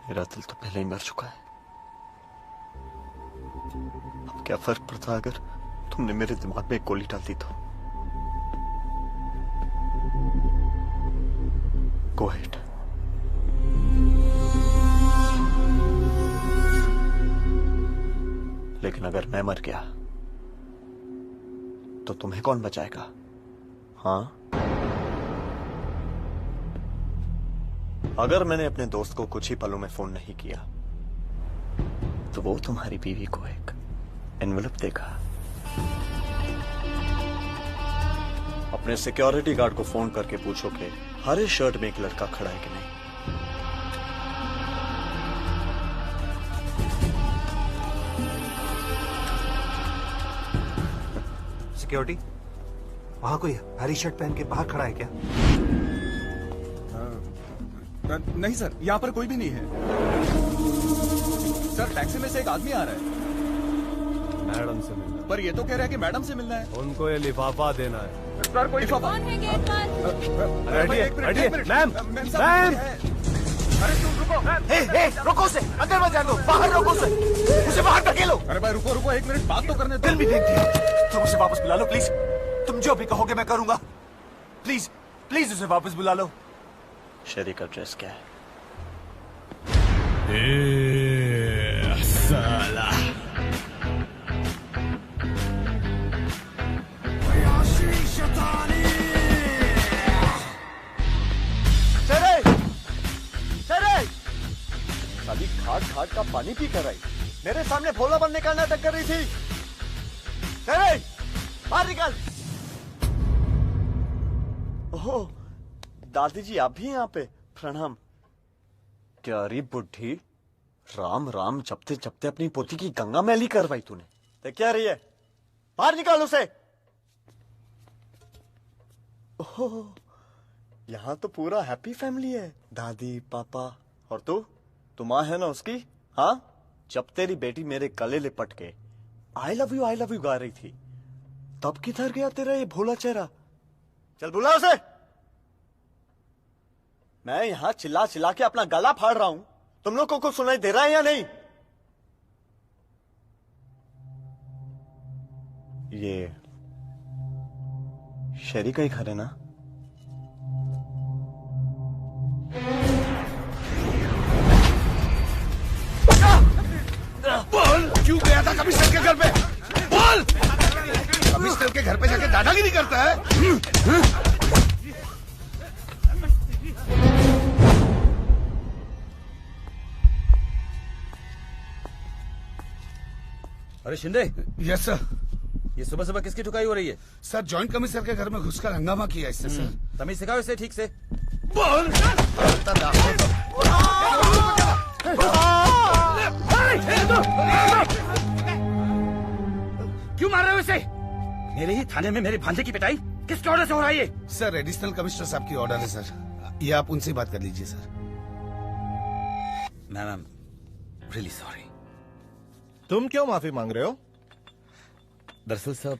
मेरा दिल तो पहले ही मर चुका है। अब क्या फर्क पड़ता अगर तुमने मेरे दिमाग में एक गोली डाल दी तो? Go ahead. लेकिन अगर मैं मर गया तो तुम्हें कौन बचाएगा? हाँ, अगर मैंने अपने दोस्त को कुछ ही पलों में फोन नहीं किया तो वो तुम्हारी बीवी को एक एनवेलप देगा। अपने सिक्योरिटी गार्ड को फोन करके पूछो कि हरे शर्ट में एक लड़का खड़ा है कि नहीं। सिक्योरिटी, वहां कोई हरी शर्ट पहन के बाहर खड़ा है क्या? नहीं सर, यहाँ पर कोई भी नहीं है। सर, टैक्सी में से एक आदमी आ रहा है। मैडम से मिलना। पर ये तो कह रहा है कि मैडम से मिलना है। उनको ये लिफाफा देना है। सर, कोई लिफाफा? मैम, मैम, अरे तुम रुको। रोको उसे, अंदर मत जाने दो, बाहर रोको उसे बाहर धकेलो। अरे भाई रुको, एक मिनट बात तो करने दो। दिल भी देख दिया। तुम उसे वापस बुला लो प्लीज। तुम जो भी कहोगे मैं करूंगा। प्लीज प्लीज उसे वापस बुला लो। शेरी का ड्रेस क्या है? साला साली खाट खाट का पानी पी कर आई, मेरे सामने भोला बनने का नाटक कर रही थी। बाहर निकल। ओह, दादी जी आप भी यहाँ पे? प्रणाम। क्या री बुढ़ी, राम राम जपते जपते अपनी पोती की गंगा मैली करवाई तूने। देख क्या रही है, बाहर निकाल उसे। ओह, यहाँ तो पूरा हैप्पी फैमिली है, दादी पापा और तू माँ है ना उसकी? हाँ, जब तेरी बेटी मेरे गले लिपट के आई लव यू गा रही थी तब किधर गया तेरा ये भोला चेहरा? चल बुला उसे। मैं यहां चिल्ला चिल्ला के अपना गला फाड़ रहा हूं, तुम लोगों को सुनाई दे रहा है या नहीं? ये शेरी का ही घर है ना? बोल, क्यों गया था कमिश्नर के घर पे? बोल, कमिश्नर के घर पे जाके दादागिरी करता है? अरे शिंदे। Yes sir. ये सुबह सुबह किसकी ठुकाई हो रही है? सर, जॉइंट कमिश्नर के घर में घुसकर हंगामा किया इससे सर। तमीज सिखाओ इसे ठीक से। बोल। क्यों मार रहे हो इसे? मेरे ही थाने में मेरे भांजे की पिटाई किसके ऑर्डर से हो रहा है ये? सर, एडिशनल कमिश्नर साहब की ऑर्डर है सर। ये आप उनसे बात कर लीजिए सर। Ma'am, really sorry. तुम क्यों माफी मांग रहे हो? दरअसल साहब,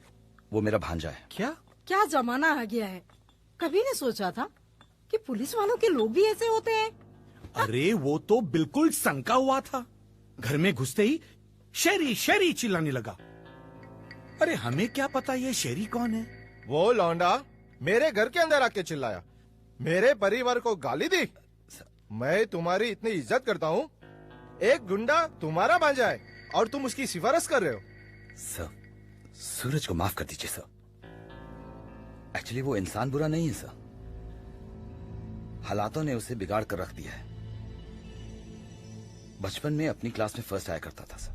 वो मेरा भांजा है। क्या जमाना आ गया है। कभी नहीं सोचा था कि पुलिस वालों के लोग भी ऐसे होते हैं। अरे वो तो बिल्कुल सनका हुआ था, घर में घुसते ही शेरी शेरी चिल्लाने लगा। अरे हमें क्या पता ये शेरी कौन है? वो लौंडा मेरे घर के अंदर आके चिल्लाया, मेरे परिवार को गाली दी। मैं तुम्हारी इतनी इज्जत करता हूँ, एक गुंडा तुम्हारा भांजा है और तुम उसकी सिफारिश कर रहे हो। सर, सूरज को माफ कर दीजिए सर। एक्चुअली वो इंसान बुरा नहीं है सर, हालातों ने उसे बिगाड़ कर रख दिया है। बचपन में अपनी क्लास में फर्स्ट आया करता था सर।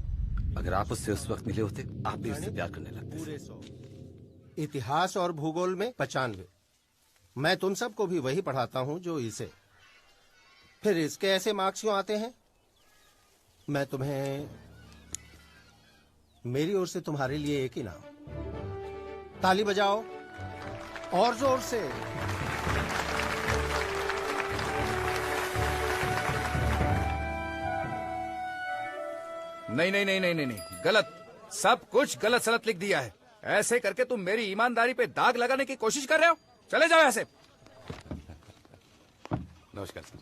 अगर आप उससे उस वक्त मिले होते, आप भी उससे प्यार करने लगते सर। इतिहास और भूगोल में 95। मैं तुम सबको भी वही पढ़ाता हूँ जो इसे। फिर इसके ऐसे मार्क्स क्यों आते हैं? मैं तुम्हें, मेरी ओर से तुम्हारे लिए एक इनाम। ताली बजाओ और जोर से। नहीं, गलत। सब कुछ गलत सलत लिख दिया है। ऐसे करके तुम मेरी ईमानदारी पे दाग लगाने की कोशिश कर रहे हो। चले जाओ ऐसे। नमस्कार सर।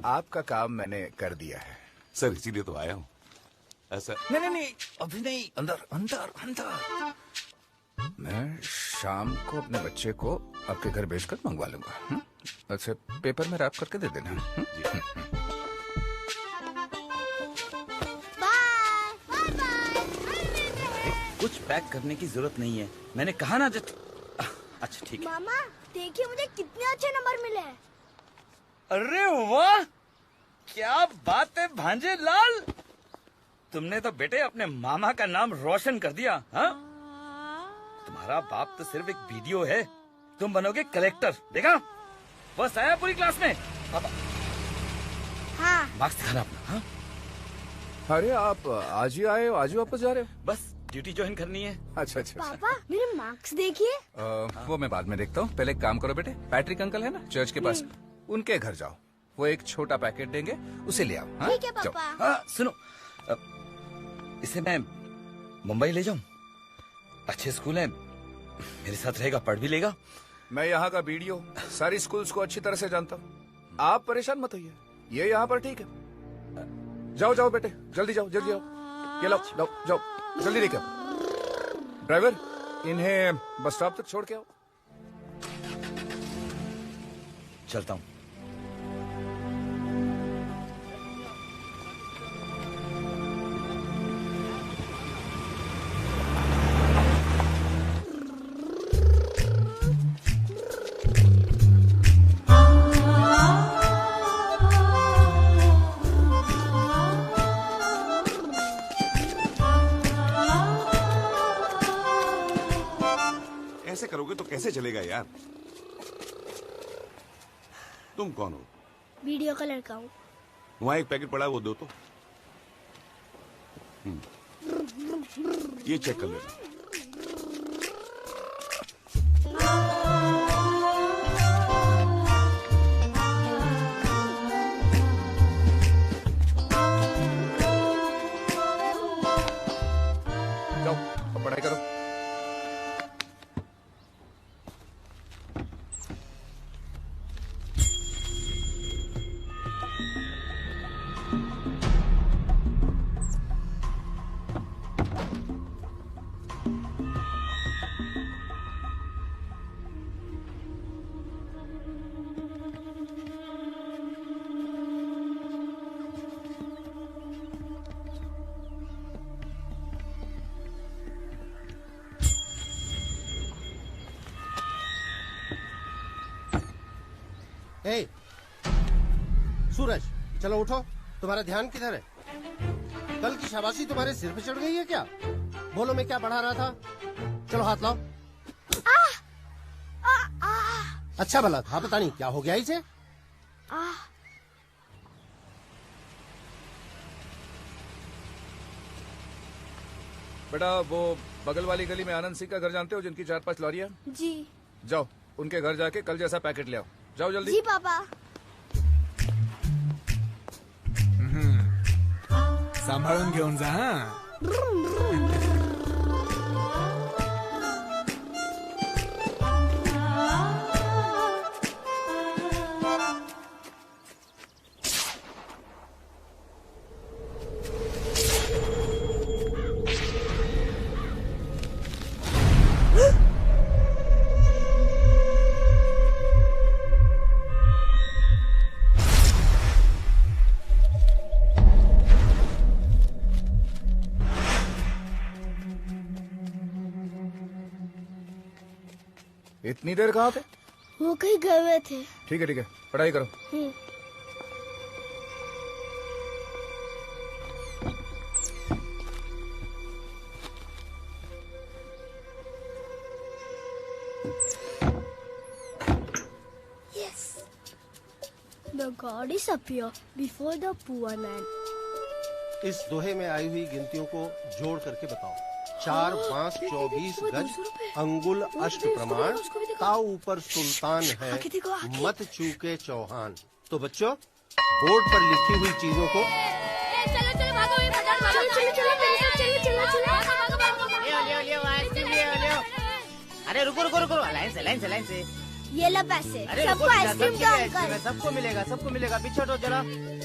आपका काम मैंने कर दिया है सर, इसीलिए तो आया हूँ। ऐसा नहीं, अभी नहीं, अंदर। मैं शाम को अपने बच्चे को आपके घर भेजकर मंगवा लूंगा। अच्छा, पेपर में रैप करके दे देना। कुछ पैक करने की जरूरत नहीं है, मैंने कहा ना जब। अच्छा ठीक है। मामा देखिए मुझे कितने अच्छे नंबर मिले हैं। अरे वाह, क्या बात है भांजे लाल, तुमने तो बेटे अपने मामा का नाम रोशन कर दिया। हाँ, तुम्हारा बाप तो सिर्फ एक वीडियो है, तुम बनोगे कलेक्टर। देखा, बस आया पूरी क्लास में। हाँ। मार्क्स दिखाना अपना। हाँ? अरे आप आज ही आए हो, आज ही वापस जा रहे हो? बस ड्यूटी ज्वाइन करनी है। अच्छा अच्छा। पापा मेरे मार्क्स देखिए। वो मैं बाद में देखता हूँ, पहले एक काम करो बेटे, पैट्रिक अंकल है ना चर्च के पास, उनके घर जाओ, वो एक छोटा पैकेट देंगे, उसे ले आओ। हाँ? ठीक है पापा। हाँ, सुनो, इसे मैं मुंबई ले जाऊं? अच्छे स्कूल है, मेरे साथ रहेगा, पढ़ भी लेगा। मैं यहाँ का बीडीओ सारी स्कूल्स को अच्छी तरह से जानता हूँ, आप परेशान मत होइए, ये यहाँ पर ठीक है। जाओ जाओ बेटे, जल्दी जाओ, जल्दी जाओ, ये लो, जाओ जल्दी लेके आओ। ड्राइवर, इन्हें बस स्टॉप तक छोड़ के आओ। चलता हूँ। ऐसे करोगे तो कैसे चलेगा यार? तुम कौन हो? वीडियो का लड़का हूँ। वहां एक पैकेट पड़ा है, वो दो तो। ये चेक कर लेना। जाओ अब पढ़ाई करो। हे सूरज, चलो उठो, तुम्हारा ध्यान किधर है? कल की शाबाशी तुम्हारे सिर पे चढ़ गई है क्या? बोलो, मैं क्या पढ़ा रहा था? चलो हाथ लाओ। अच्छा भला था, पता नहीं क्या हो गया इसे। बेटा वो बगल वाली गली में आनंद सिंह का घर जानते हो, जिनकी 4-5 लॉरियां? जी। जाओ उनके घर जाके कल जैसा पैकेट ले आओ, जाओ जल्दी। जी पापा। सांभाळून घेऊन जा। हाँ? इतनी देर कहाँ थे? वो कहीं गए हुए थे। ठीक है पढ़ाई करो। Yes. The goddess appear before the poor man. इस दोहे में आई हुई गिनतियों को जोड़ करके बताओ। 4, 5, 24 गज, अंगुल अष्ट प्रमाण, ताऊ ऊपर सुल्तान है, मत चूके चौहान। तो बच्चों, बोर्ड पर लिखी हुई चीजों को चलो चलो भागो, अरे रुको रुको रुको, लाइन से। ये लो पैसे, अरे सबको आइसक्रीम दो अंकल। सबको मिलेगा, पीछे हटो जरा।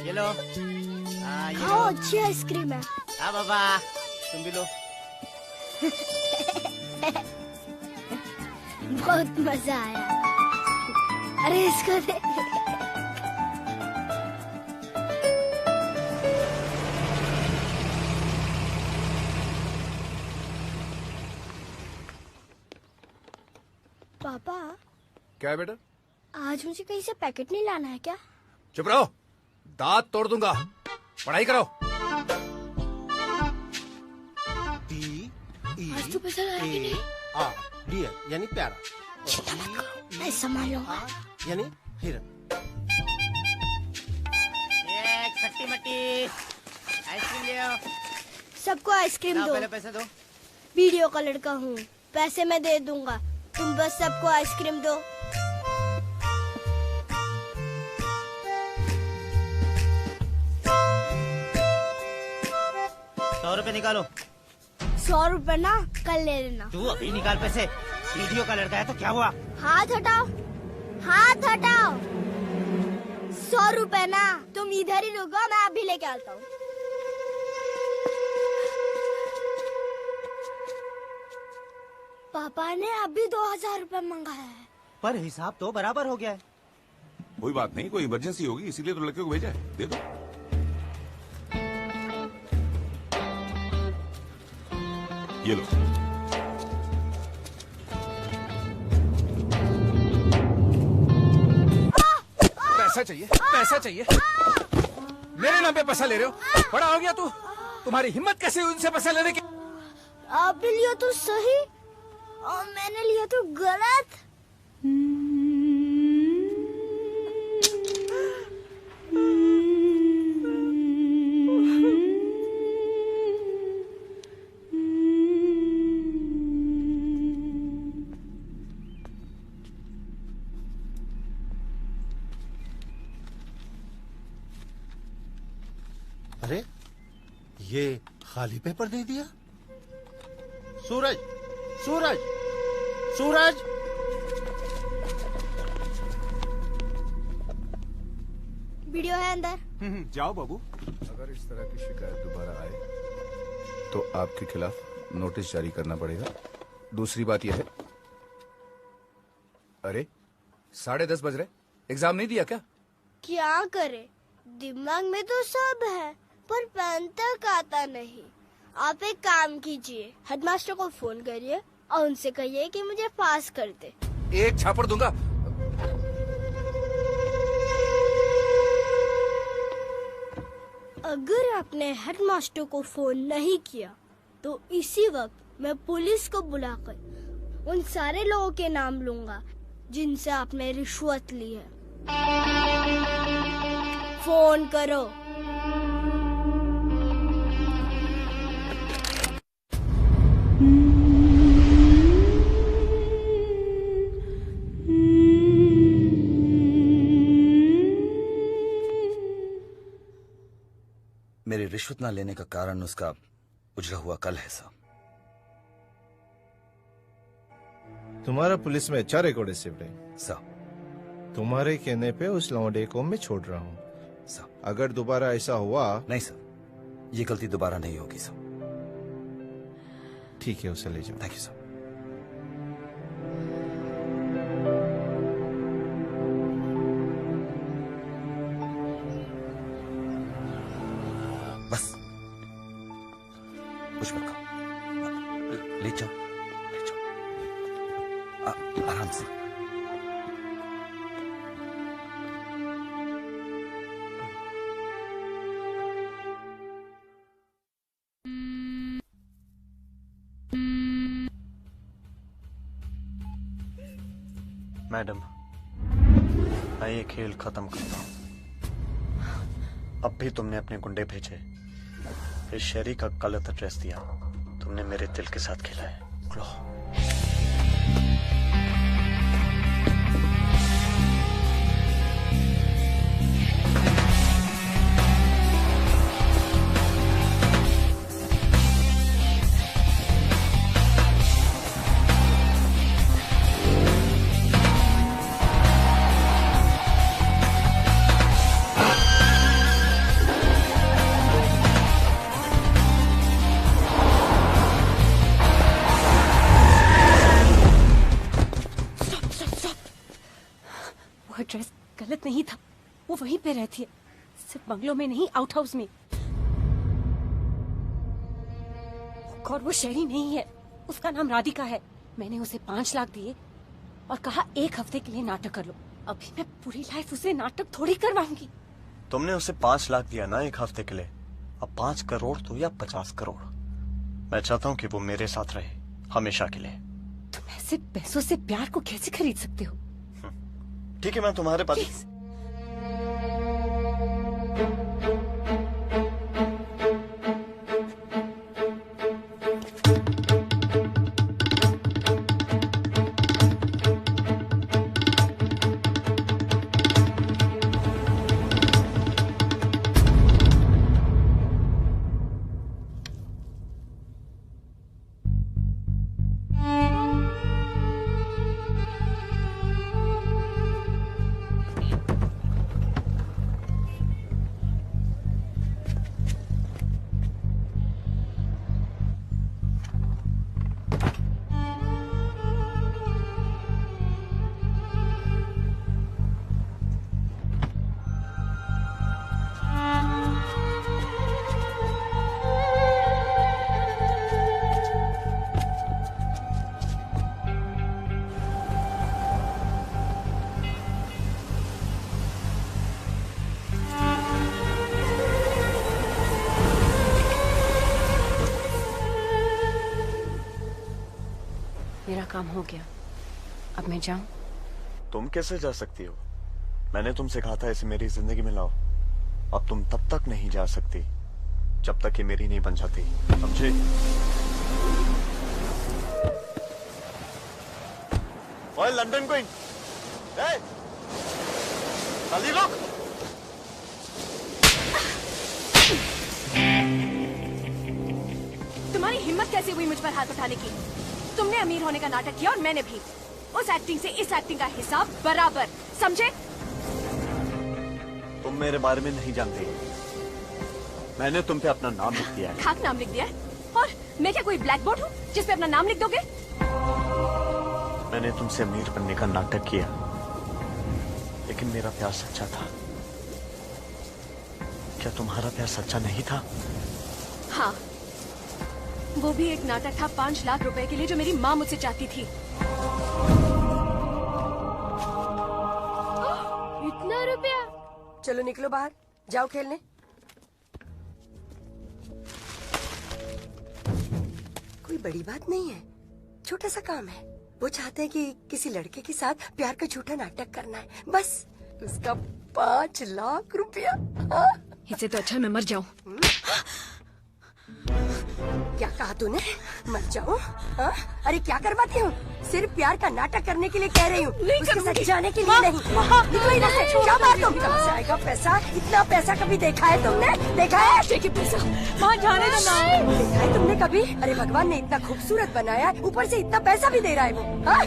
ये लो। खाओ, अच्छी आइसक्रीम है। हाँ बाबा, तुम भी लो। बहुत मजा आया। अरे इसको दे। क्या है बेटा? आज मुझे कहीं से पैकेट नहीं लाना है क्या? चुप रहो, दांत तोड़ दूंगा। पढ़ाई करो। आज तो पैसा लाया कि नहीं? डियर यानी प्यारा, ऐसा मान लो यानी हिरन। खट्टी मट्टी आइसक्रीम ले आओ। सबको आइसक्रीम दो। पहले पैसे दो। वीडियो का लड़का हूँ, पैसे मैं दे दूंगा, तुम बस सबको आइसक्रीम दो। ₹100 निकालो। 100 रुपए ना कल ले लेना। तू अभी निकाल पैसे। वीडियो का लड़का है तो क्या हुआ? हाथ हटाओ, हाथ हटाओ। 100 रुपए ना, तुम इधर ही रुको, मैं अभी लेके आता हूँ। पापा ने अभी 2000 रुपए मंगाया है। पर हिसाब तो बराबर हो गया है। कोई बात नहीं, कोई इमरजेंसी होगी इसीलिए तो लड़के को भेजा है, दे दो। ये लो। पैसा चाहिए, पैसा चाहिए। मेरे नाम पे पैसा ले रहे हो? बड़ा हो गया तू? तुम्हारी हिम्मत कैसे हुई उनसे पैसा लेने की? आपने लिया तो सही और मैंने लिया तो गलत। अरे ये खाली पेपर दे दिया। सूरज, सूरज, सूरज। वीडियो है अंदर। जाओ बाबू। अगर इस तरह की शिकायत दोबारा आए तो आपके खिलाफ नोटिस जारी करना पड़ेगा। दूसरी बात यह है, अरे 10:30 बज रहे, एग्जाम नहीं दिया क्या? क्या करे, दिमाग में तो सब है पर पेन तक आता नहीं। आप एक काम कीजिए, हेडमास्टर को फोन करिए और उनसे कहिए कि मुझे पास कर दे। एक छापड़ दूंगा। अगर आपने हेडमास्टर को फोन नहीं किया तो इसी वक्त मैं पुलिस को बुलाकर उन सारे लोगों के नाम लूंगा जिनसे आपने रिश्वत ली है। फोन करो। मेरी रिश्वत ना लेने का कारण उसका उजड़ा हुआ कल है साहब। तुम्हारा पुलिस में अच्छा रिकॉर्ड है सिवड़े साहब। तुम्हारे कहने पे उस लौंडे को मैं छोड़ रहा हूँ साहब। अगर दोबारा ऐसा हुआ। नहीं सर, ये गलती दोबारा नहीं होगी साहब। ठीक है, उसे ले जाओ। Thank you sir. बस कुछ मत कहो, ले जाओ, ले जाओ आराम से। मैडम, मैं ये खेल खत्म करता हूँ। अब भी तुमने अपने गुंडे भेजे, इस शहरी का गलत एड्रेस दिया, तुमने मेरे दिल के साथ खेला है। एड्रेस गलत नहीं था, वो वहीं पे रहती है, सिर्फ बंगलों में नहीं, आउट हाउस में। और वो शहरी नहीं है, उसका नाम राधिका है। मैंने उसे 5 लाख दिए और कहा 1 हफ्ते के लिए नाटक कर लो। अभी मैं पूरी लाइफ उसे नाटक थोड़ी करवाऊंगी। तुमने उसे 5 लाख दिया ना 1 हफ्ते के लिए, अब 5 करोड़ तो या 50 करोड़। मैं चाहता हूँ कि वो मेरे साथ रहे हमेशा के लिए। तुम ऐसे पैसों से प्यार को कैसे खरीद सकते हो? ठीक है, मैं तुम्हारे पास मेरा काम हो गया, अब मैं जाऊं? तुम कैसे जा सकती हो? मैंने तुमसे कहा था इसे मेरी जिंदगी में लाओ। अब तुम तब तक नहीं जा सकती जब तक ये मेरी नहीं बन जाती, समझे? ओए लंदन क्वीन, जल्दी रुक। तुम्हारी हिम्मत कैसे हुई मुझ पर हाथ उठाने की? तुमने अमीर होने का नाटक किया और मैंने भी। उस एक्टिंग से इस एक्टिंग का हिसाब बराबर, समझे? तुम मेरे बारे में नहीं जानती। मैंने तुम पे अपना नाम लिख दिया है। खाक नाम लिख दिया है? और मैं क्या कोई ब्लैक बोर्ड हूँ जिस पे अपना नाम लिख दोगे? मैंने तुमसे अमीर बनने का नाटक किया, लेकिन मेरा प्यार सच्चा था। क्या तुम्हारा प्यार सच्चा नहीं था? हाँ, वो भी एक नाटक था 5 लाख रुपए के लिए जो मेरी माँ मुझसे चाहती थी। इतना रुपया? चलो निकलो बाहर, जाओ खेलने। कोई बड़ी बात नहीं है, छोटा सा काम है। वो चाहते हैं कि किसी लड़के के साथ प्यार का झूठा नाटक करना है, बस। उसका 5 लाख रुपया। इससे तो अच्छा मैं मर जाऊं। क्या कहा तूने? मर जाऊं? हाँ? अरे क्या करवाती हूँ? सिर्फ प्यार का नाटक करने के लिए कह रही हूँ, उसके साथ जाने के लिए नहीं। निकलो इधर से, क्या बात तुम? कहाँ से आएगा पैसा? इतना पैसा कभी देखा है तुमने? देखा है? देखिए पैसा, वहाँ जाने का नाम देखा है तुमने कभी? अरे भगवान ने इतना खूबसूरत बनाया है, ऊपर से इतना पैसा भी दे रहा है वो। हाँ?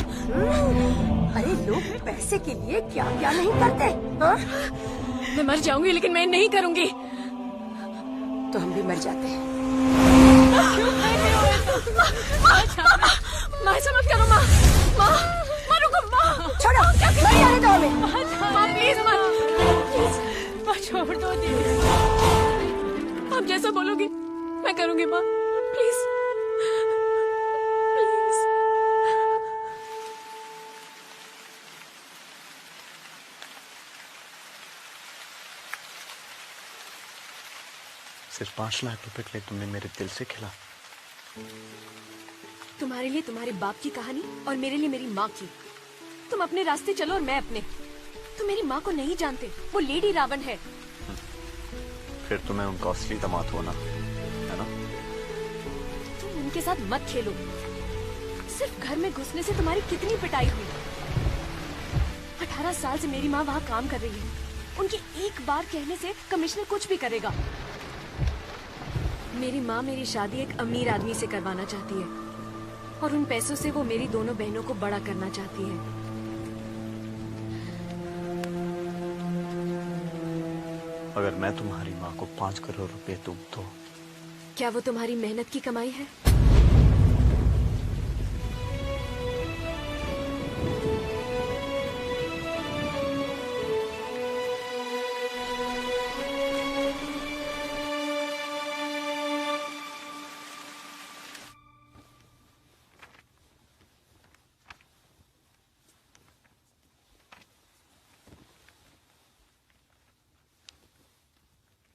अरे लोग पैसे के लिए क्या क्या नहीं करते। हाँ? मैं मर जाऊंगी लेकिन मैं नहीं करूंगी। तो हम भी मर जाते हैं। माँ ऐसा मत करो माँ। माँ रुको माँ। छोड़ो, नहीं आने दो हमें। माँ प्लीज मत, माँ छोड़ दो दीदी। आप जैसा बोलोगी मैं करूंगी माँ, प्लीज प्लीज। सिर्फ 5 लाख रुपए के लिए तुमने मेरे दिल से खेला। तुम्हारे लिए तुम्हारे बाप की कहानी और मेरे लिए मेरी माँ की। तुम अपने रास्ते चलो और मैं अपने। तुम मेरी माँ को नहीं जानते, वो लेडी रावण है। फिर तुम्हें उनका असली दामाद होना है ना? तुम उनके साथ मत खेलो। सिर्फ घर में घुसने से तुम्हारी कितनी पिटाई हुई। 18 साल से मेरी माँ वहाँ काम कर रही है। उनके एक बार कहने से कमिश्नर कुछ भी करेगा। मेरी माँ मेरी शादी एक अमीर आदमी से करवाना चाहती है और उन पैसों से वो मेरी दोनों बहनों को बड़ा करना चाहती है। अगर मैं तुम्हारी माँ को 5 करोड़ रुपए दूं तो क्या वो तुम्हारी मेहनत की कमाई है?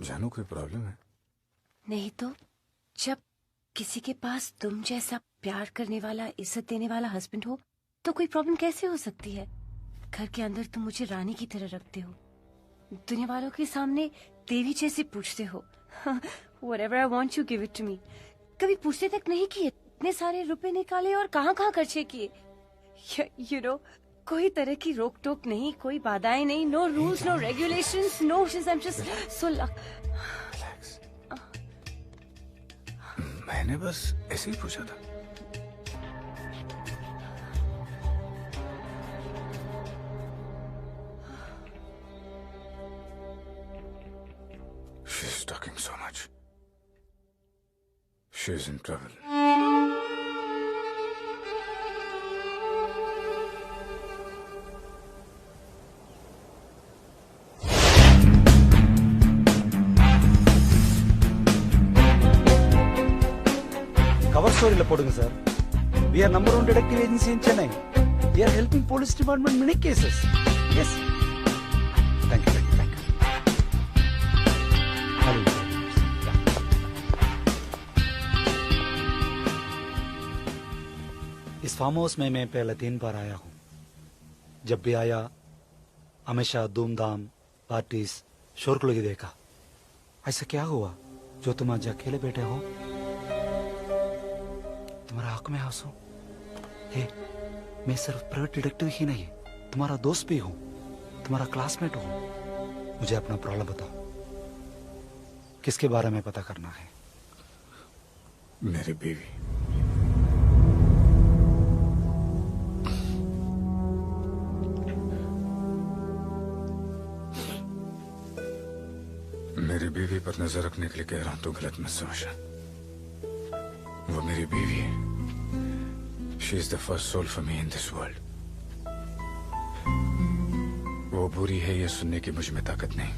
जानू कोई प्रॉब्लम है? नहीं तो जब किसी के पास तुम जैसा प्यार करने वाला, इज्जत देने वाला हस्बैंड हो तो कोई प्रॉब्लम कैसे हो सकती है? घर के अंदर तुम मुझे रानी की तरह रखते हो, दुनिया वालों के सामने देवी जैसे पूछते हो। Whatever I want you give it to me। कभी पूछते तक नहीं किए, इतने सारे रुपए निकाले और कहाँ कहाँ खर्चे किए। You know, कोई तरह की रोक टोक नहीं, कोई बाधाएं नहीं, no rules, no regulations, no I'm just so मैंने बस ऐसे ही पूछा था। She's talking so much. She's in trouble. Cover ஸ்டோரியில போடுங்க sir. We are number 1 detective agency in Chennai. We are helping police department many cases. Yes. Thank you. Hello. इस फार्म हाउस में मैं पहले 3 बार आया हूँ। जब भी आया हमेशा धूमधाम, पार्टीज, शोरगुल देखा। ऐसा क्या हुआ जो तुम आज अकेले बैठे हो? तुम्हारा आंख में आंसू? हे, मैं सिर्फ प्राइवेट डिटेक्टिव ही नहीं, तुम्हारा दोस्त भी हूँ, तुम्हारा क्लासमेट हूँ। मुझे अपना प्रॉब्लम बताओ, किसके बारे में पता करना है? मेरी बीवी। मेरी बीवी पर नजर रखने के लिए कह रहा हूं तो गलत मत समझना। वो मेरी बीवी है। She is the first soul for me in this world. वो बुरी है ये सुनने की मुझ में ताकत नहीं,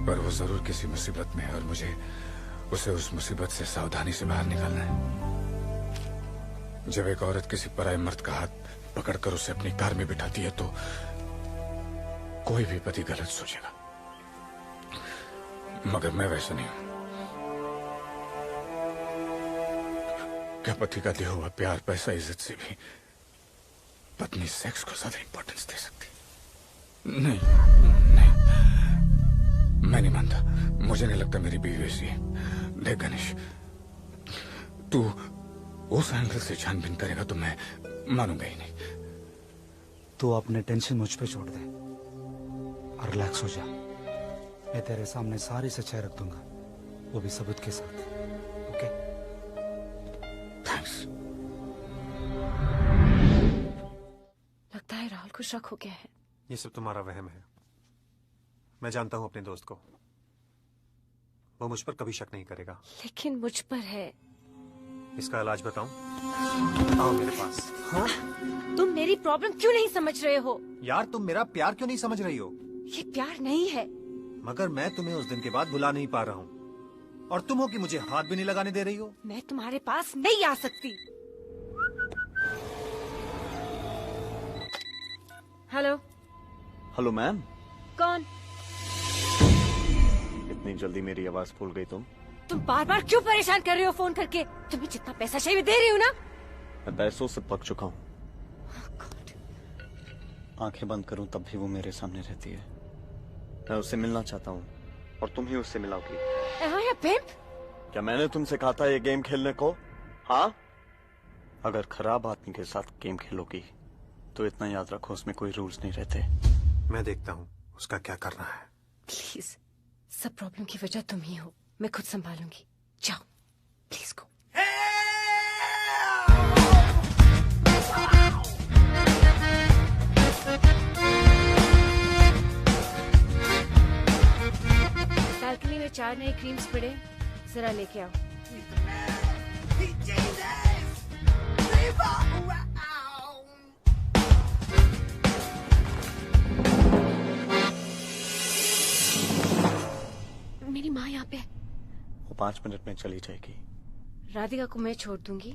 पर वो जरूर किसी मुसीबत में है और मुझे उसे उस मुसीबत से सावधानी से बाहर निकालना है। जब एक औरत किसी पराये मर्द का हाथ पकड़कर उसे अपनी कार में बिठाती है तो कोई भी पति गलत सोचेगा, मगर मैं वैसा नहीं हूं। क्या पति का दिया हुआ प्यार, पैसा, इज्जत से भी पत्नी सेक्स को ज्यादा इंपॉर्टेंस दे सकती? नहीं, मैं नहीं मानता। मुझे नहीं लगता मेरी बीवी ऐसी है। देख गणेश, तू उस एंगल से छानबीन करेगा तो मैं मानूंगा ही नहीं। तू अपने टेंशन मुझ पे छोड़ दे और रिलैक्स हो जा। मैं तेरे सामने सारी सच्चाई रख दूंगा, वो भी सबूत के साथ। ओके? थैंक्स। लगता है राहुल को शक हो गया है। ये सब तुम्हारा वहम है। मैं जानता हूं अपने दोस्त को, वो मुझ पर कभी शक नहीं करेगा। लेकिन मुझ पर है। इसका इलाज बताऊं? आओ मेरे पास। हाँ? तुम मेरी प्रॉब्लम क्यों नहीं समझ रहे हो? यार तुम मेरा प्यार क्यों नहीं समझ रही हो? ये प्यार नहीं है। मगर मैं तुम्हें उस दिन के बाद भुला नहीं पा रहा हूँ, और तुम हो कि मुझे हाथ भी नहीं लगाने दे रही हो। मैं तुम्हारे पास नहीं आ सकती। हेलो। Hello ma'am. कौन? इतनी जल्दी मेरी आवाज भूल गई तुम? तुम बार बार क्यों परेशान कर रहे हो फोन करके? तुम्हें जितना पैसा चाहिए दे रही हूँ ना। मैं पैसों से पक चुका हूँ। आंखें बंद करूं तब भी वो मेरे सामने रहती है। मैं उससे मिलना चाहता हूँ और तुम ही उससे मिलाओगी। क्या मैंने तुमसे कहा था ये गेम खेलने को? हाँ? अगर खराब आदमी के साथ गेम खेलोगी तो इतना याद रखो, उसमें कोई रूल्स नहीं रहते। मैं देखता हूँ उसका क्या करना है। प्लीज, सब प्रॉब्लम की वजह तुम ही हो। मैं खुद संभालूंगी। जाओ प्लीज गो। बालकनी में 4 नए क्रीम्स पड़े, जरा लेके आओ। मेरी माँ यहाँ पे। वो 5 मिनट में चली जाएगी। राधिका को मैं छोड़ दूंगी,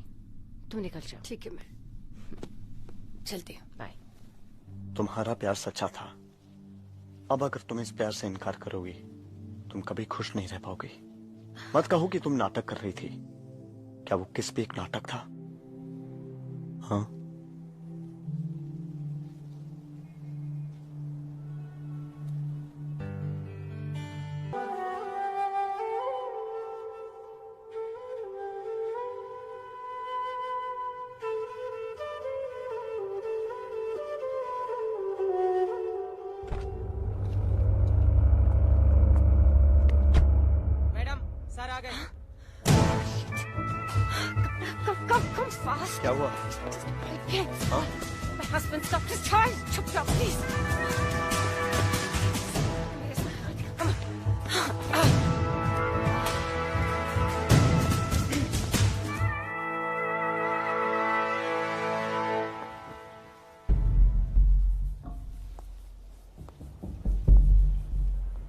तुम निकल जाओ। ठीक है, मैं चलती हूँ। बाय। तुम्हारा प्यार सच्चा था, अब अगर तुम इस प्यार से इनकार करोगी तुम कभी खुश नहीं रह पाओगी। मत कहो कि तुम नाटक कर रही थी। क्या वो किस भी एक नाटक था? हाँ, मैडम सर आ गए। Come fast. क्या हुआ? हाँ? My husband stopped his car. Chop chop, please.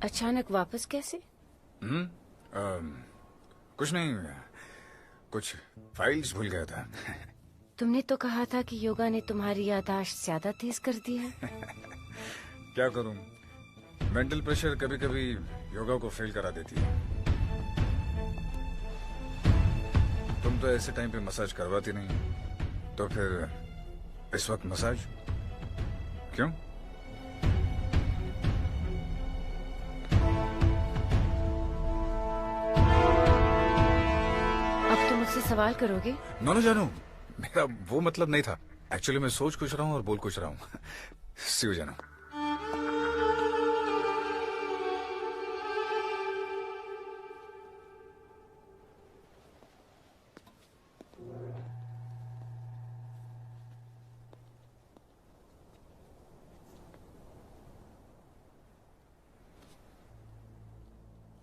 अचानक वापस कैसे? कुछ नहीं, कुछ फाइल्स भूल गया था। तुमने तो कहा था कि योगा ने तुम्हारी याददाश्त ज्यादा तेज कर दी है। क्या करूं, मेंटल प्रेशर कभी कभी योगा को फेल करा देती है। तुम तो ऐसे टाइम पे मसाज करवाती नहीं, तो फिर इस वक्त मसाज क्यों? अब तुम मुझसे सवाल करोगे? नो जानू, मेरा वो मतलब नहीं था। एक्चुअली मैं सोच कुछ रहा हूँ और बोल कुछ रहा हूँ। सी यू जानू।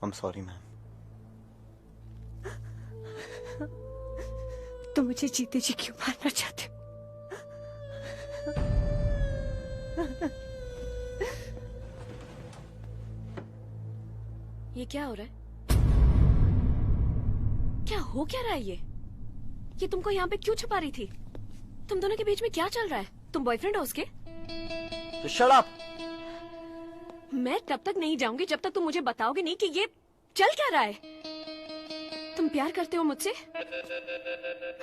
I'm sorry, ma'am. तुम मुझे जीते जी क्यों मारना चाहते हो? ये क्या हो रहा है? क्या हो क्या रहा है ये तुमको यहाँ पे क्यों छुपा रही थी? तुम दोनों के बीच में क्या चल रहा है? तुम बॉयफ्रेंड हो उसके? तो शट अप। मैं तब तक नहीं जाऊंगी जब तक तुम मुझे बताओगे नहीं कि ये चल क्या रहा है। तुम प्यार करते हो मुझसे?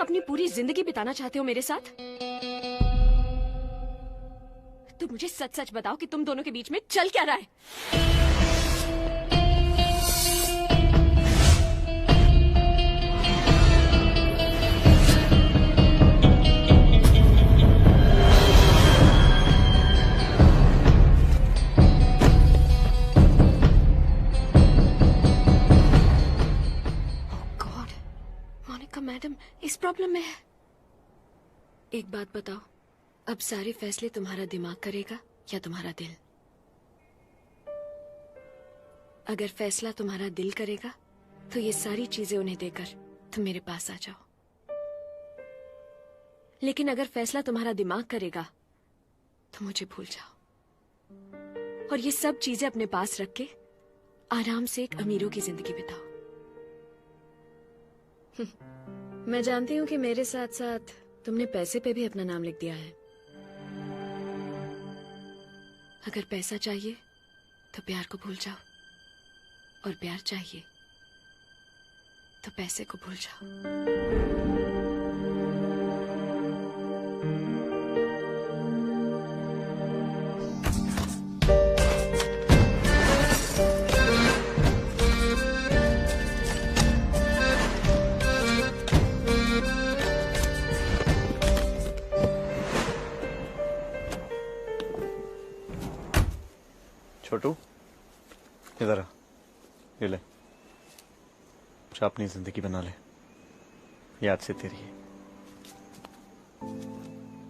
अपनी पूरी जिंदगी बिताना चाहते हो मेरे साथ? तुम मुझे सच सच बताओ कि तुम दोनों के बीच में चल क्या रहा है? मैडम इस प्रॉब्लम में है। एक बात बताओ, अब सारे फैसले तुम्हारा दिमाग करेगा या तुम्हारा दिल? अगर फैसला तुम्हारा दिल करेगा तो ये सारी चीजें उन्हें देकर तुम मेरे पास आ जाओ। लेकिन अगर फैसला तुम्हारा दिमाग करेगा तो मुझे भूल जाओ और ये सब चीजें अपने पास रख के आराम से एक अमीरों की जिंदगी बिताओ। मैं जानती हूँ कि मेरे साथ साथ तुमने पैसे पे भी अपना नाम लिख दिया है। अगर पैसा चाहिए तो प्यार को भूल जाओ और प्यार चाहिए तो पैसे को भूल जाओ। छोटू इधर आ, ये ले, जा अपनी जिंदगी बना ले, याद से तेरी है।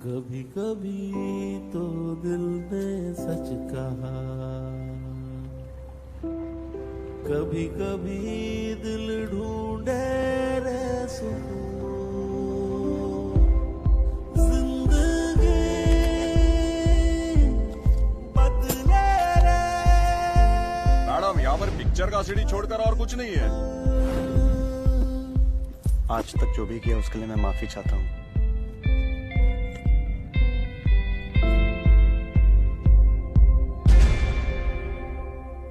कभी कभी तो दिल ने सच कहा, कभी कभी दिल ढूंढे रे सुकून। यहाँ पर पिक्चर का सीडी छोड़कर और कुछ नहीं है। आज तक जो भी किया उसके लिए मैं माफी चाहता हूँ।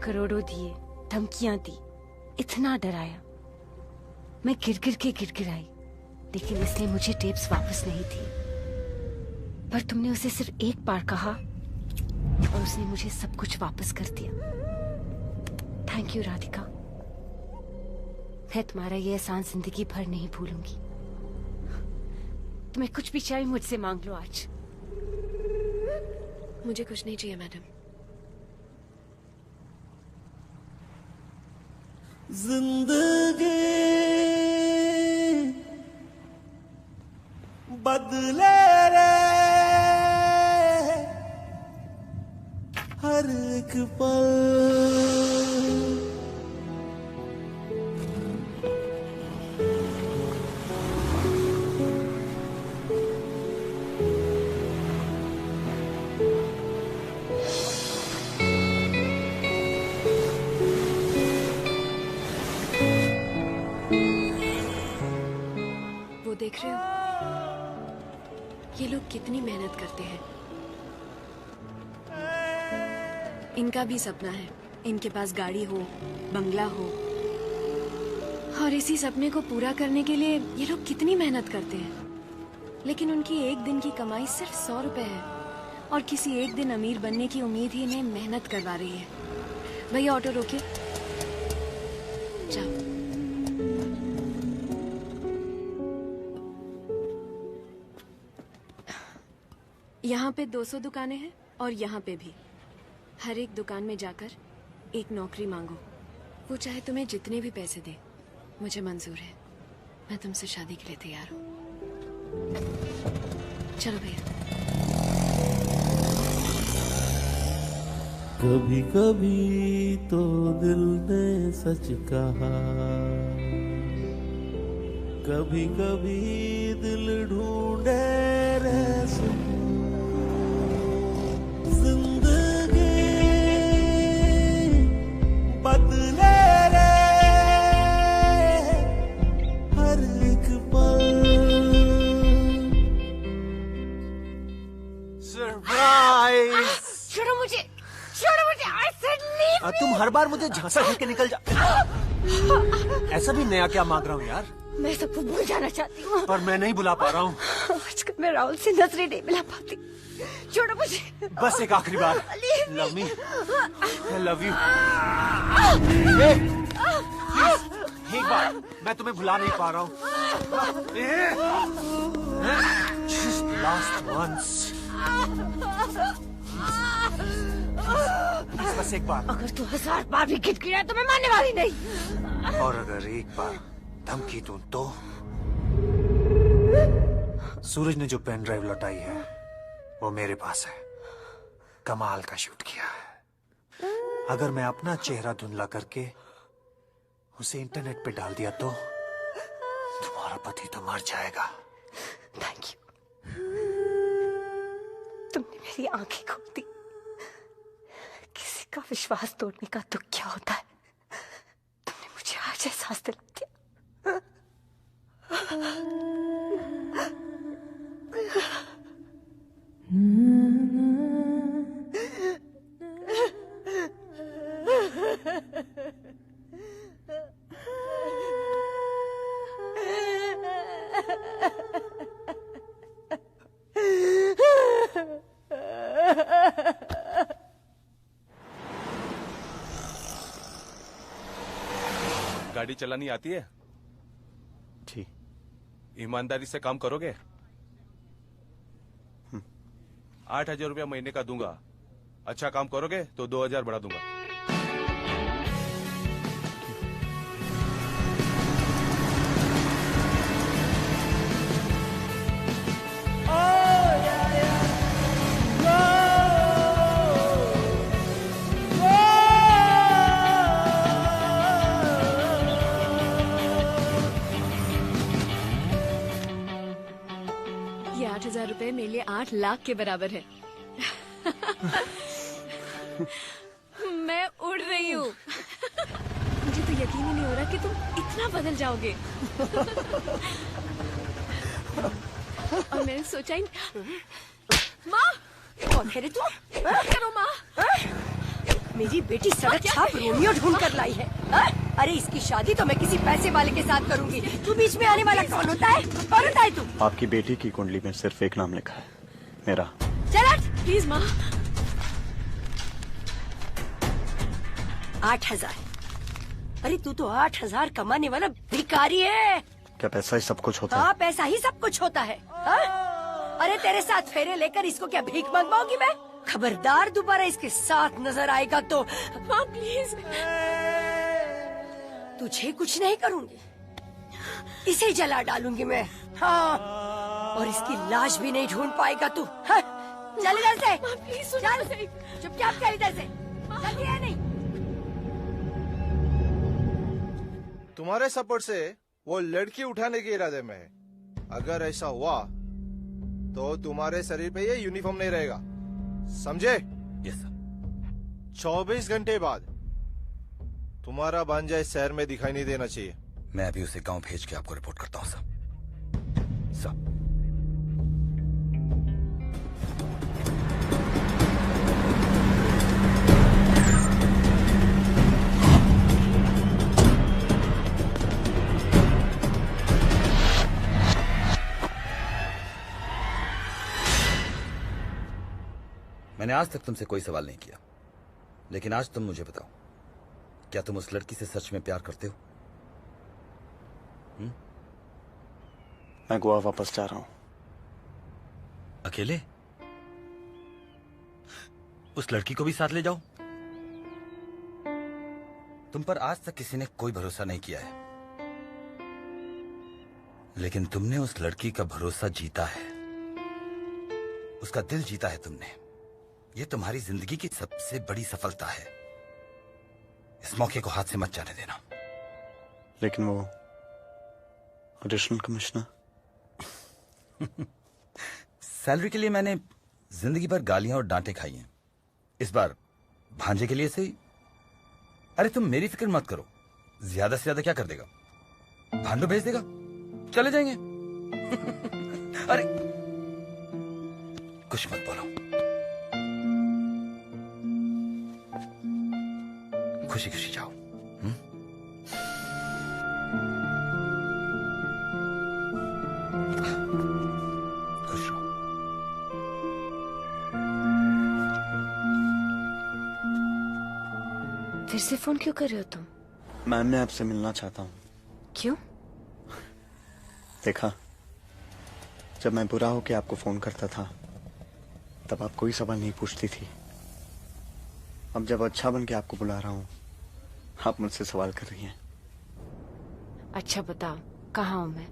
करोड़ों दिए, धमकियां दी, इतना डराया, मैं गिर गिर आई, लेकिन इसने मुझे टेप्स वापस नहीं दी। पर तुमने उसे सिर्फ एक बार कहा और उसने मुझे सब कुछ वापस कर दिया। थैंक यू राधिका, मैं तुम्हारा ये एहसान जिंदगी भर नहीं भूलूंगी। तुम्हें कुछ भी चाहिए मुझसे मांग लो आज। मुझे कुछ नहीं चाहिए मैडम। जिंदगी बदले रे हर एक पल, देख रहे हो ये लोग कितनी मेहनत करते हैं। इनका भी सपना है, इनके पास गाड़ी हो, बंगला हो, और इसी सपने को पूरा करने के लिए ये लोग कितनी मेहनत करते हैं। लेकिन उनकी एक दिन की कमाई सिर्फ 100 रुपए है और किसी एक दिन अमीर बनने की उम्मीद ही इन्हें मेहनत करवा रही है। भैया ऑटो रोकिए, जाओ। यहाँ पे 200 दुकानें हैं और यहाँ पे भी। हर एक दुकान में जाकर एक नौकरी मांगो, वो चाहे तुम्हें जितने भी पैसे दे, मुझे मंजूर है। मैं तुमसे शादी के लिए तैयार हूँ। चलो भैया। कभी कभी तो दिल ने सच कहा, कभी कभी दिल ढूंढे रे बदले रे हर एक पल। सरप्राइज! छोड़ो मुझे, I said leave me! तुम हर बार मुझे झांसा देके निकल जा। ऐसा भी नया क्या मांग रहा हूँ यार? मैं सबको भूल जाना चाहती हूँ, पर मैं नहीं बुला पा रहा हूँ। आजकल मैं राहुल से नजरें नहीं मिला पाती। छोड़ो मुझे। बस एक आखिरी बार। Love me, I love you. एक बार, मैं तुम्हें भुला नहीं पा रहा हूँ। Just last once. बस एक बार। अगर तू 1000 बार भी गिड़गिड़ाए तो मैं मानने वाली नहीं। और अगर एक बार धमकी दूं तो? सूरज ने जो पेन ड्राइव लौटाई है वो मेरे पास है। कमाल का शूट किया है। अगर मैं अपना चेहरा धुंधला करके उसे इंटरनेट पे डाल दिया तो तुम्हारा पति तो मर जाएगा। थैंक यू, तुमने मेरी आंखें खोल दी। किसी का विश्वास तोड़ने का दुख क्या होता है, तुमने मुझे आज एहसास दिला दिया। गाड़ी चलानी आती है? जी। ईमानदारी से काम करोगे? 8,000 रुपया महीने का दूंगा। अच्छा काम करोगे तो 2,000 बढ़ा दूंगा। ये 8,000 रुपए मेरे लिए 8 लाख के बराबर है। मैं उड़ रही हूँ। मुझे तो यकीन ही नहीं हो रहा कि तुम इतना बदल जाओगे। और मैंने सोचा ही माँ, कौन है रे तू? करो माँ। मेरी बेटी सड़क छाप रोमियो ढूंढ कर लाई है। हाँ? अरे इसकी शादी तो मैं किसी पैसे वाले के साथ करूंगी। तू बीच में आने वाला कौन होता है? कौन होता है तू? आपकी बेटी की कुंडली में सिर्फ एक नाम लिखा है, मेरा। चल हट। प्लीज माँ। 8,000। अरे तू तो 8,000 कमाने वाला भिखारी है। क्या पैसा ही सब कुछ होता है? हाँ पैसा ही सब कुछ होता है। हाँ? अरे तेरे साथ फेरे लेकर इसको क्या भीख मंगवाऊंगी मैं? खबरदार दोबारा इसके साथ नजर आएगा तो माँ प्लीज। तुझे कुछ नहीं करूंगी, इसे जला डालूंगी मैं। हाँ और इसकी लाश भी नहीं ढूंढ पाएगा तू। हाँ? चल इधर से। प्लीज चल चुपचाप चल इधर से। जल्दी है नहीं। तुम्हारे सपोर्ट से वो लड़की उठाने के इरादे में है। अगर ऐसा हुआ तो तुम्हारे शरीर पे ये यूनिफॉर्म नहीं रहेगा, समझे? Yes sir. 24 घंटे बाद तुम्हारा भांजा इस शहर में दिखाई नहीं देना चाहिए। मैं अभी उसे गांव भेज के आपको रिपोर्ट करता हूँ सब। मैंने आज तक तुमसे कोई सवाल नहीं किया, लेकिन आज तुम मुझे बताओ, क्या तुम उस लड़की से सच में प्यार करते हो? मैं गोवा वापस जा रहा हूं। अकेले? उस लड़की को भी साथ ले जाओ। तुम पर आज तक किसी ने कोई भरोसा नहीं किया है, लेकिन तुमने उस लड़की का भरोसा जीता है, उसका दिल जीता है तुमने। ये तुम्हारी जिंदगी की सबसे बड़ी सफलता है। इस मौके को हाथ से मत जाने देना। लेकिन वो एडिशनल कमिश्नर। सैलरी के लिए मैंने जिंदगी भर गालियां और डांटे खाई हैं। इस बार भांजे के लिए सही। अरे तुम मेरी फिक्र मत करो, ज्यादा से ज्यादा क्या कर देगा? भांडो भेज देगा, चले जाएंगे। अरे कुछ मत बोलो, खुशी खुशी जाओ। खुश रहो। फिर से फोन क्यों कर रहे हो तुम? मैम मैं आपसे मिलना चाहता हूँ। क्यों? देखा, जब मैं बुरा होके आपको फोन करता था तब आप कोई सवाल नहीं पूछती थी। अब जब अच्छा बन के आपको बुला रहा हूँ, आप मुझसे सवाल कर रही हैं। अच्छा बताओ, कहाँ हूं मैं?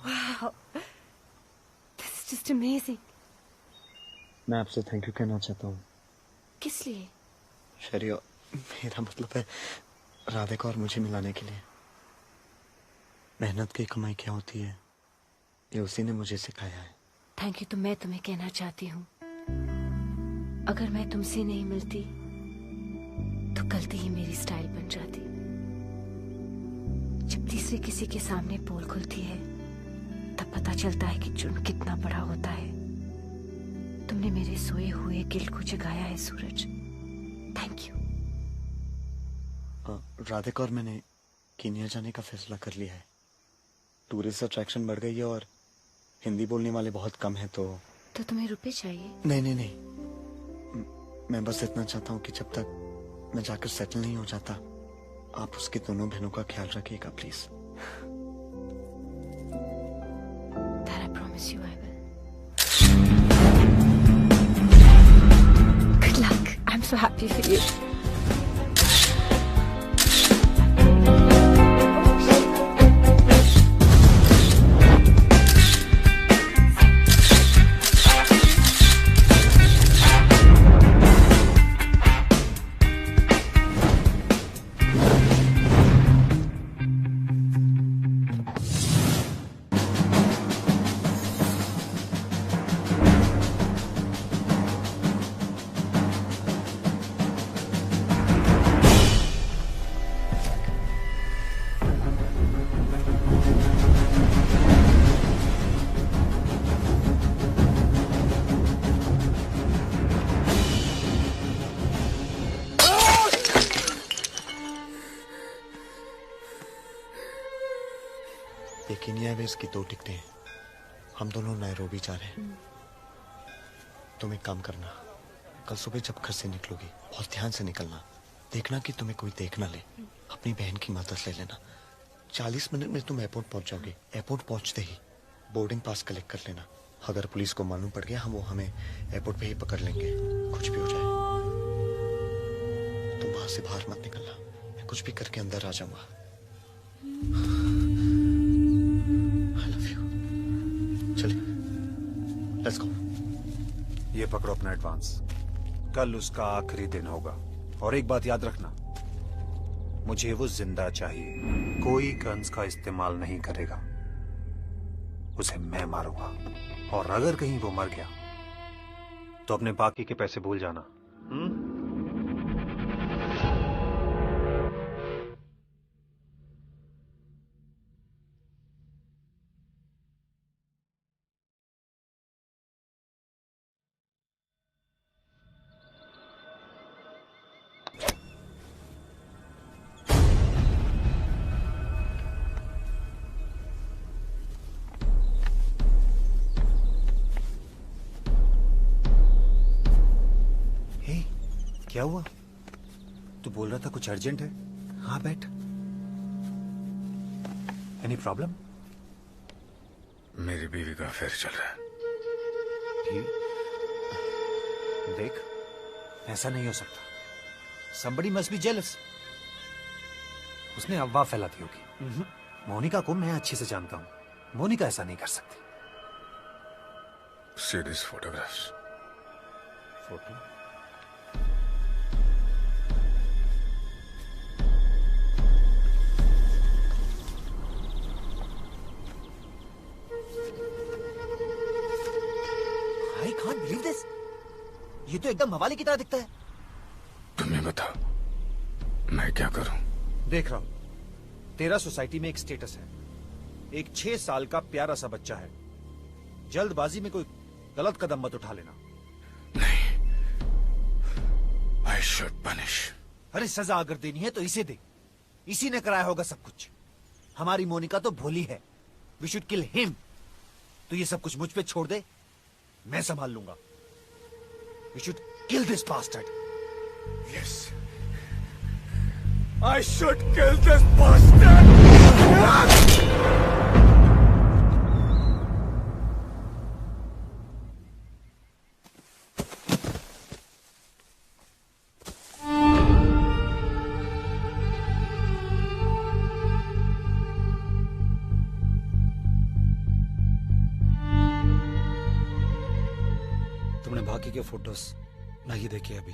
Wow, this is just amazing. मैं आपसे थैंक यू कहना चाहता हूँ। किस लिए? शरियो, मेरा मतलब है राधिका और मुझे मिलाने के लिए। मेहनत की कमाई क्या होती है, ये उसी ने मुझे सिखाया है। थैंक यू तो मैं तुम्हें कहना चाहती हूँ, अगर मैं तुमसे नहीं मिलती तो गलती ही मेरी स्टाइल बन जाती। जब तीसरे किसी के सामने पोल खुलती है तब पता चलता है कि जुर्म कितना बड़ा होता है। तुमने मेरे सोए हुए गिल्ट को जगाया है सूरज, थैंक यू। राधिका और मैंने कीनिया जाने का फैसला कर लिया है। टूरिस्ट अट्रैक्शन बढ़ गई है और हिंदी बोलने वाले बहुत कम हैं। तो तुम्हें रुपए चाहिए? नहीं नहीं नहीं, मैं बस इतना चाहता हूँ कि जब तक मैं जाकर सेटल नहीं हो जाता, आप उसकी दोनों बहनों का ख्याल रखिएगा please. That I promise you I will. Good luck. I'm so happy for you. ये कीनिया एयरवेज की 2 टिकटें हैं। हम दोनों नैरोबी जा रहे हैं। तुम एक काम करना, कल सुबह जब घर से निकलोगी बहुत ध्यान से निकलना। देखना कि तुम्हें कोई देख ना ले। अपनी बहन की मदद ले लेना। 40 मिनट में तुम एयरपोर्ट पहुंच जाओगे। एयरपोर्ट पहुंचते ही बोर्डिंग पास कलेक्ट कर लेना। अगर पुलिस को मालूम पड़ गया वो हमें एयरपोर्ट पे ही पकड़ लेंगे। कुछ भी हो जाए तुम वहां से बाहर मत निकलना। मैं कुछ भी करके अंदर आ जाऊंगा। I love you। चलिए लेट्स गो। ये पकड़ो अपना एडवांस। कल उसका आखिरी दिन होगा और एक बात याद रखना, मुझे वो जिंदा चाहिए। कोई गन्स का इस्तेमाल नहीं करेगा। उसे मैं मारूंगा और अगर कहीं वो मर गया तो अपने बाकी के पैसे भूल जाना। क्या हुआ? तू बोल रहा था कुछ अर्जेंट है। हाँ बैठ। Any problem? मेरी बीवी का अफेयर चल रहा है। देख, ऐसा नहीं हो सकता। Somebody must be jealous। उसने अफवाह फैला दी होगी। मोनिका को मैं अच्छे से जानता हूं। मोनिका ऐसा नहीं कर सकती। See these photographs। Photo? I can't believe this। ये तो एकदम मवाली की तरह दिखता है। तुम्हें बताओ मैं क्या करूं? देख रहा हूं, तेरा सोसाइटी में एक स्टेटस है। एक 6 साल का प्यारा सा बच्चा है। जल्दबाजी में कोई गलत कदम मत उठा लेना। I should punish। अरे सजा अगर देनी है तो इसे दे। इसी ने कराया होगा सब कुछ। हमारी मोनिका तो भोली है। We should kill him. तो ये सब कुछ मुझ पे छोड़ दे, मैं संभाल लूंगा। We should kill this bastard. Yes। I should kill this bastard। तुमने बाकी के फोटोज नहीं देखे अभी।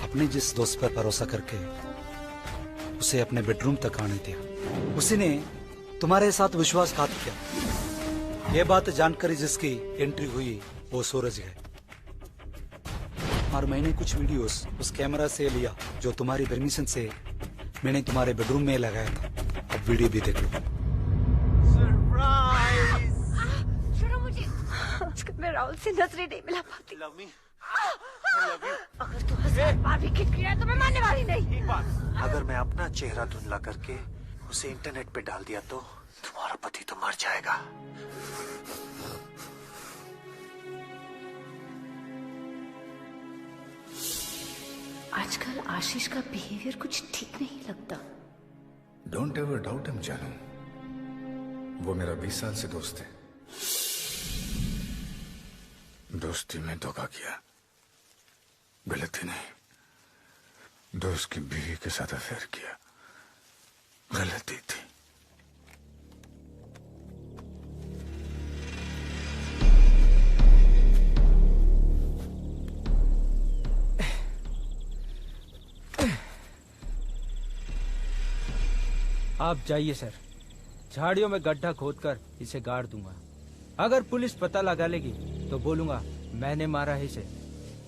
अपने जिस दोस्त पर भरोसा करके उसे अपने बेडरूम तक आने दिया, उसी ने तुम्हारे साथ विश्वासघात किया। यह बात जानकर जिसकी एंट्री हुई वो सूरज है। और मैंने कुछ वीडियोस उस कैमरा से लिया जो तुम्हारी परमिशन से मैंने तुम्हारे बेडरूम में लगाया था। अब वीडियो भी देख लो। छोड़ो मुझे। आजकल मैं राहुल से नजरें नहीं मिला पाती। Love me. अगर तू 1000 बार भी खिड़कियां तो मैं मानने वाली नहीं। एक बात, अगर मैं अपना चेहरा धुंधला करके उसे इंटरनेट पे डाल दिया तो तुम्हारा पति तो मर जाएगा। आजकल आशीष का बिहेवियर कुछ ठीक नहीं लगता। डोंट एवर डाउट हिम जानू। वो मेरा 20 साल से दोस्त है। दोस्ती में धोखा किया, गलती नहीं। दोस्त की बीवी के साथ अफेयर किया, गलती थी। आप जाइए सर। झाड़ियों में गड्ढा खोदकर इसे गाड़ दूंगा। अगर पुलिस पता लगा लेगी तो बोलूंगा मैंने मारा है इसे।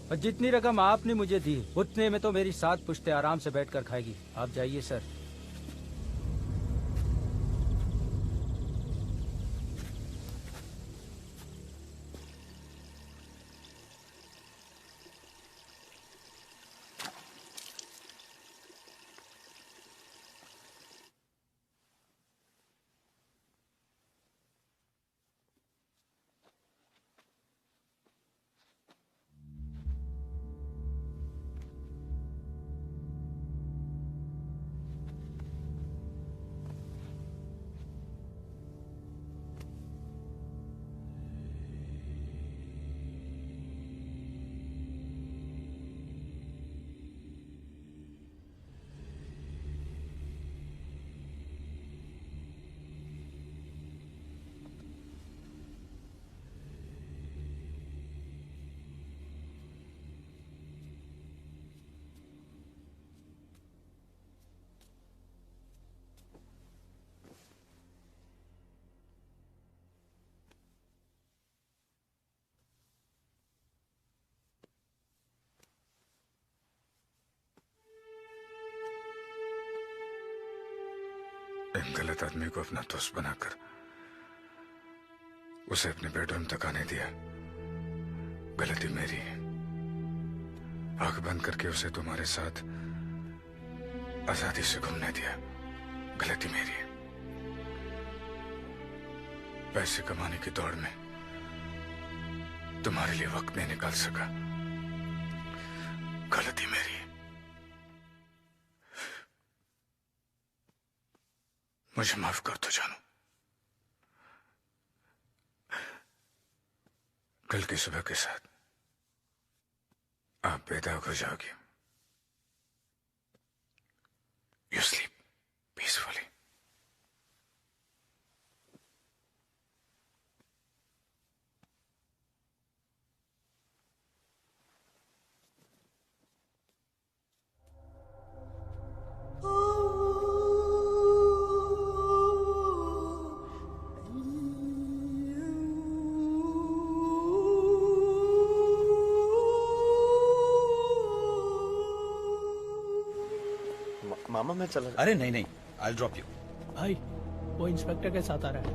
और जितनी रकम आपने मुझे दी उतने में तो मेरी 7 पुश्ते आराम से बैठकर खाएगी। आप जाइए सर। गलत आदमी को अपना दोस्त बनाकर उसे अपने बेडरूम तक आने दिया। गलती मेरी है। आंख बंद करके उसे तुम्हारे साथ आजादी से घूमने दिया। गलती मेरी है। पैसे कमाने की दौड़ में तुम्हारे लिए वक्त नहीं निकाल सका। गलती मेरी है। मुझे माफ कर दो जानू। कल की सुबह के साथ आप बेदाग हो जाओगे। You sleep peacefully. मामा मैं चला। अरे नहीं नहीं, आई ड्रॉप यू। भाई वो इंस्पेक्टर के साथ आ रहा है।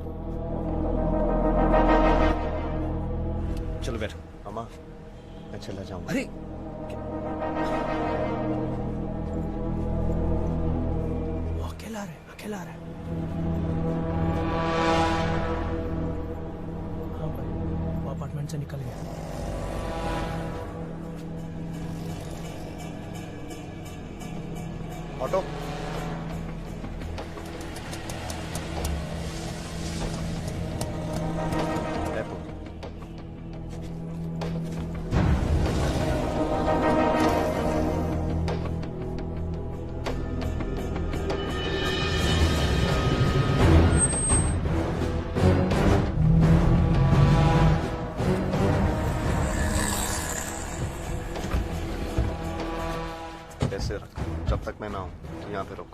चलो बैठो। मामा मैं चला जाऊंगा। अरे वो अकेला रहा है, अकेला रहा है। हाँ भाई वो अपार्टमेंट से निकल गया। ऑटो। ऐसे रख, जब तक मैं ना आऊं यहाँ पे रुक।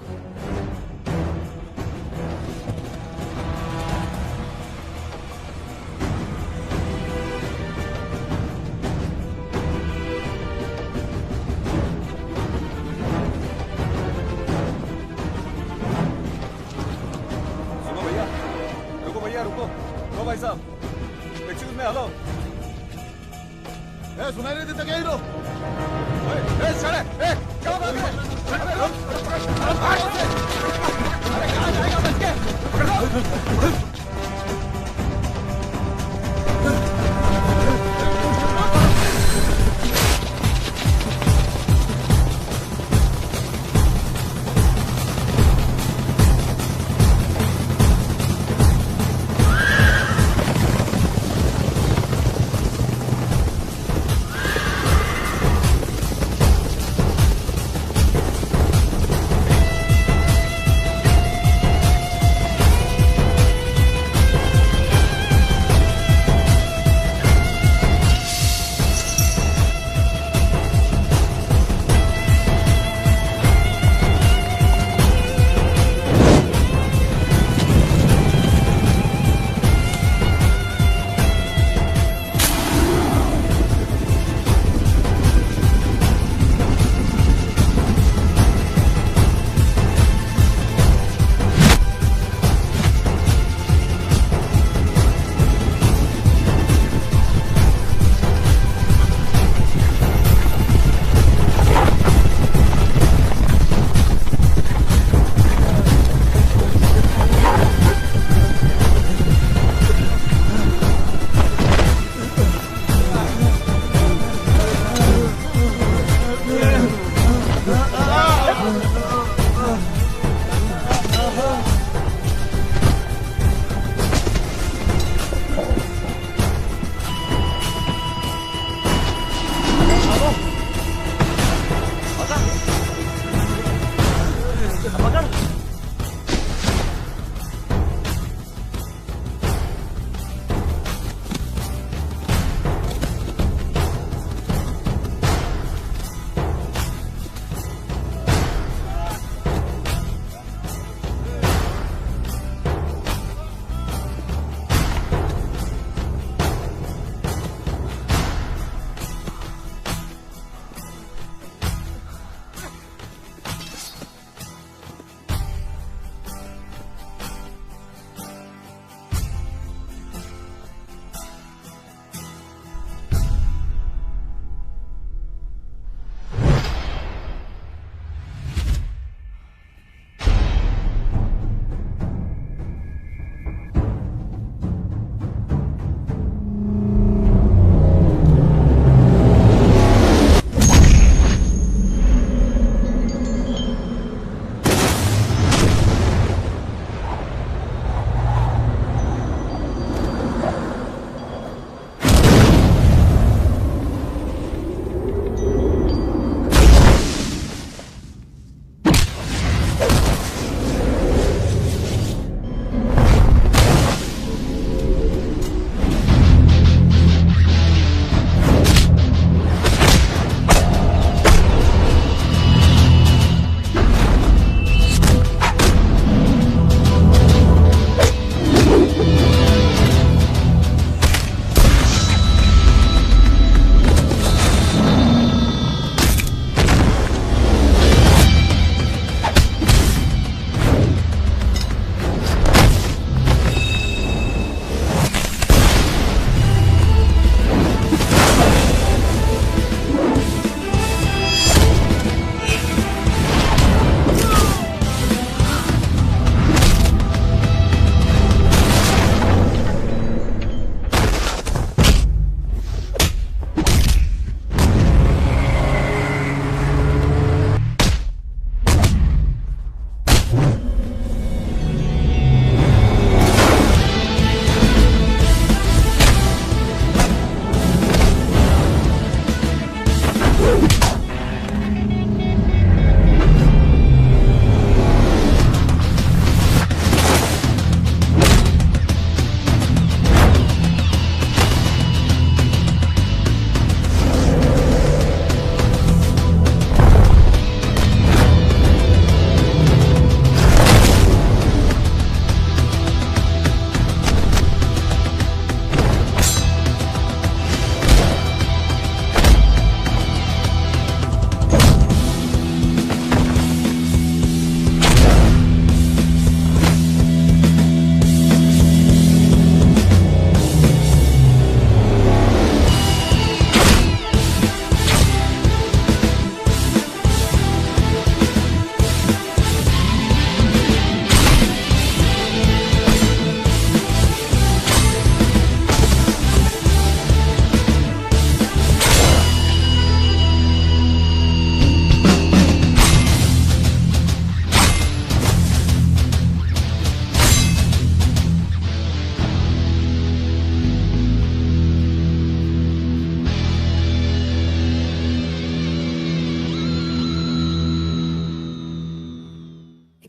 सुनो भैया, रुको भैया, रुको। लो भाई साहब, एक्सक्यूज में, हेलो। सुनाई नहीं देता क्या ही लो? चले, क्या बात है? अरे कहाँ जाएगा बच के? पकड़ लो।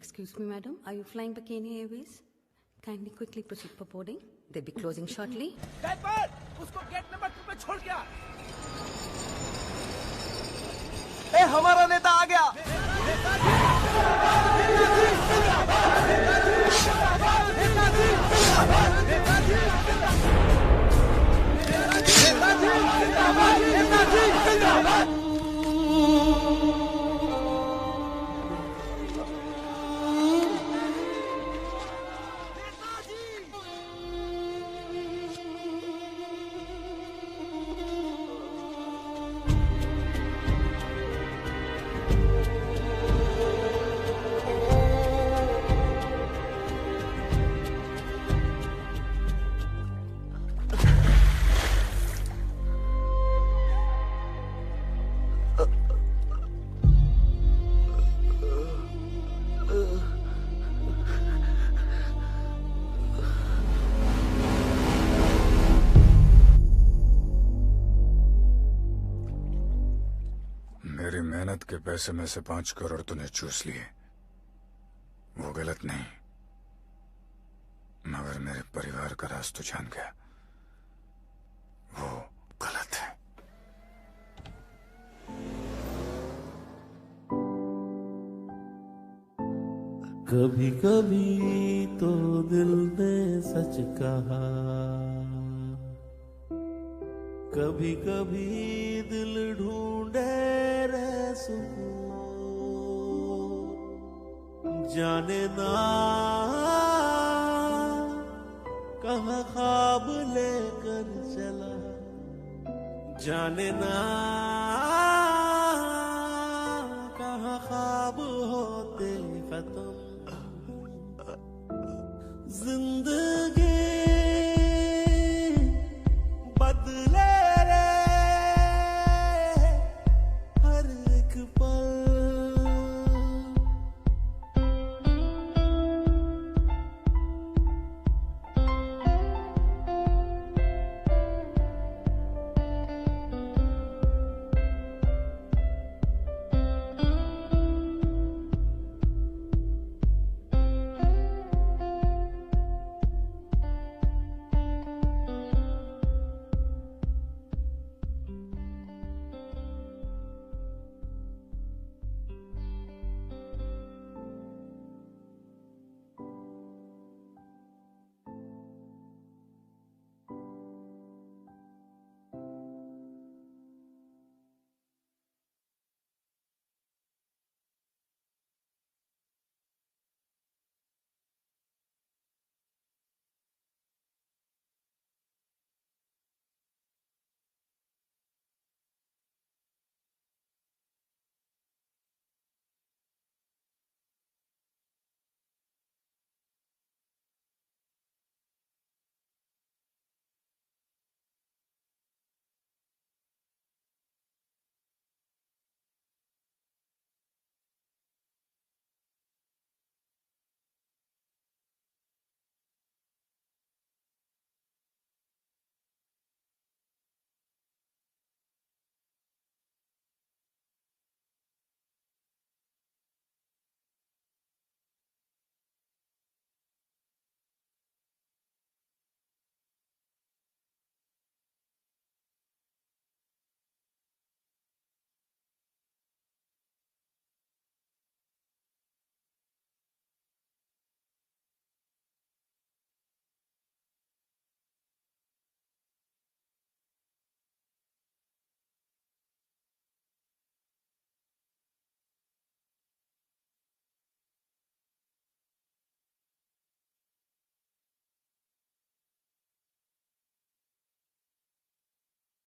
Excuse me, madam. Are you flying Bikini Airways? Kindly quickly proceed for boarding. They'll be closing shortly. Driver, उसको गेट नंबर 2 पे छोड़ गया। ए, हमारा नेता आ गया। मेरी मेहनत के पैसे में से 5 करोड़ तूने चूस लिए, वो गलत नहीं, मगर मेरे परिवार का राज तू जान गया, वो गलत है। कभी कभी तो दिल ने सच कहा, कभी कभी दिल ढूंढे रे सुकून, जाने ना कहाँ ख्वाब लेकर चला, जाने ना कहाँ ख्वाब होते खत्म।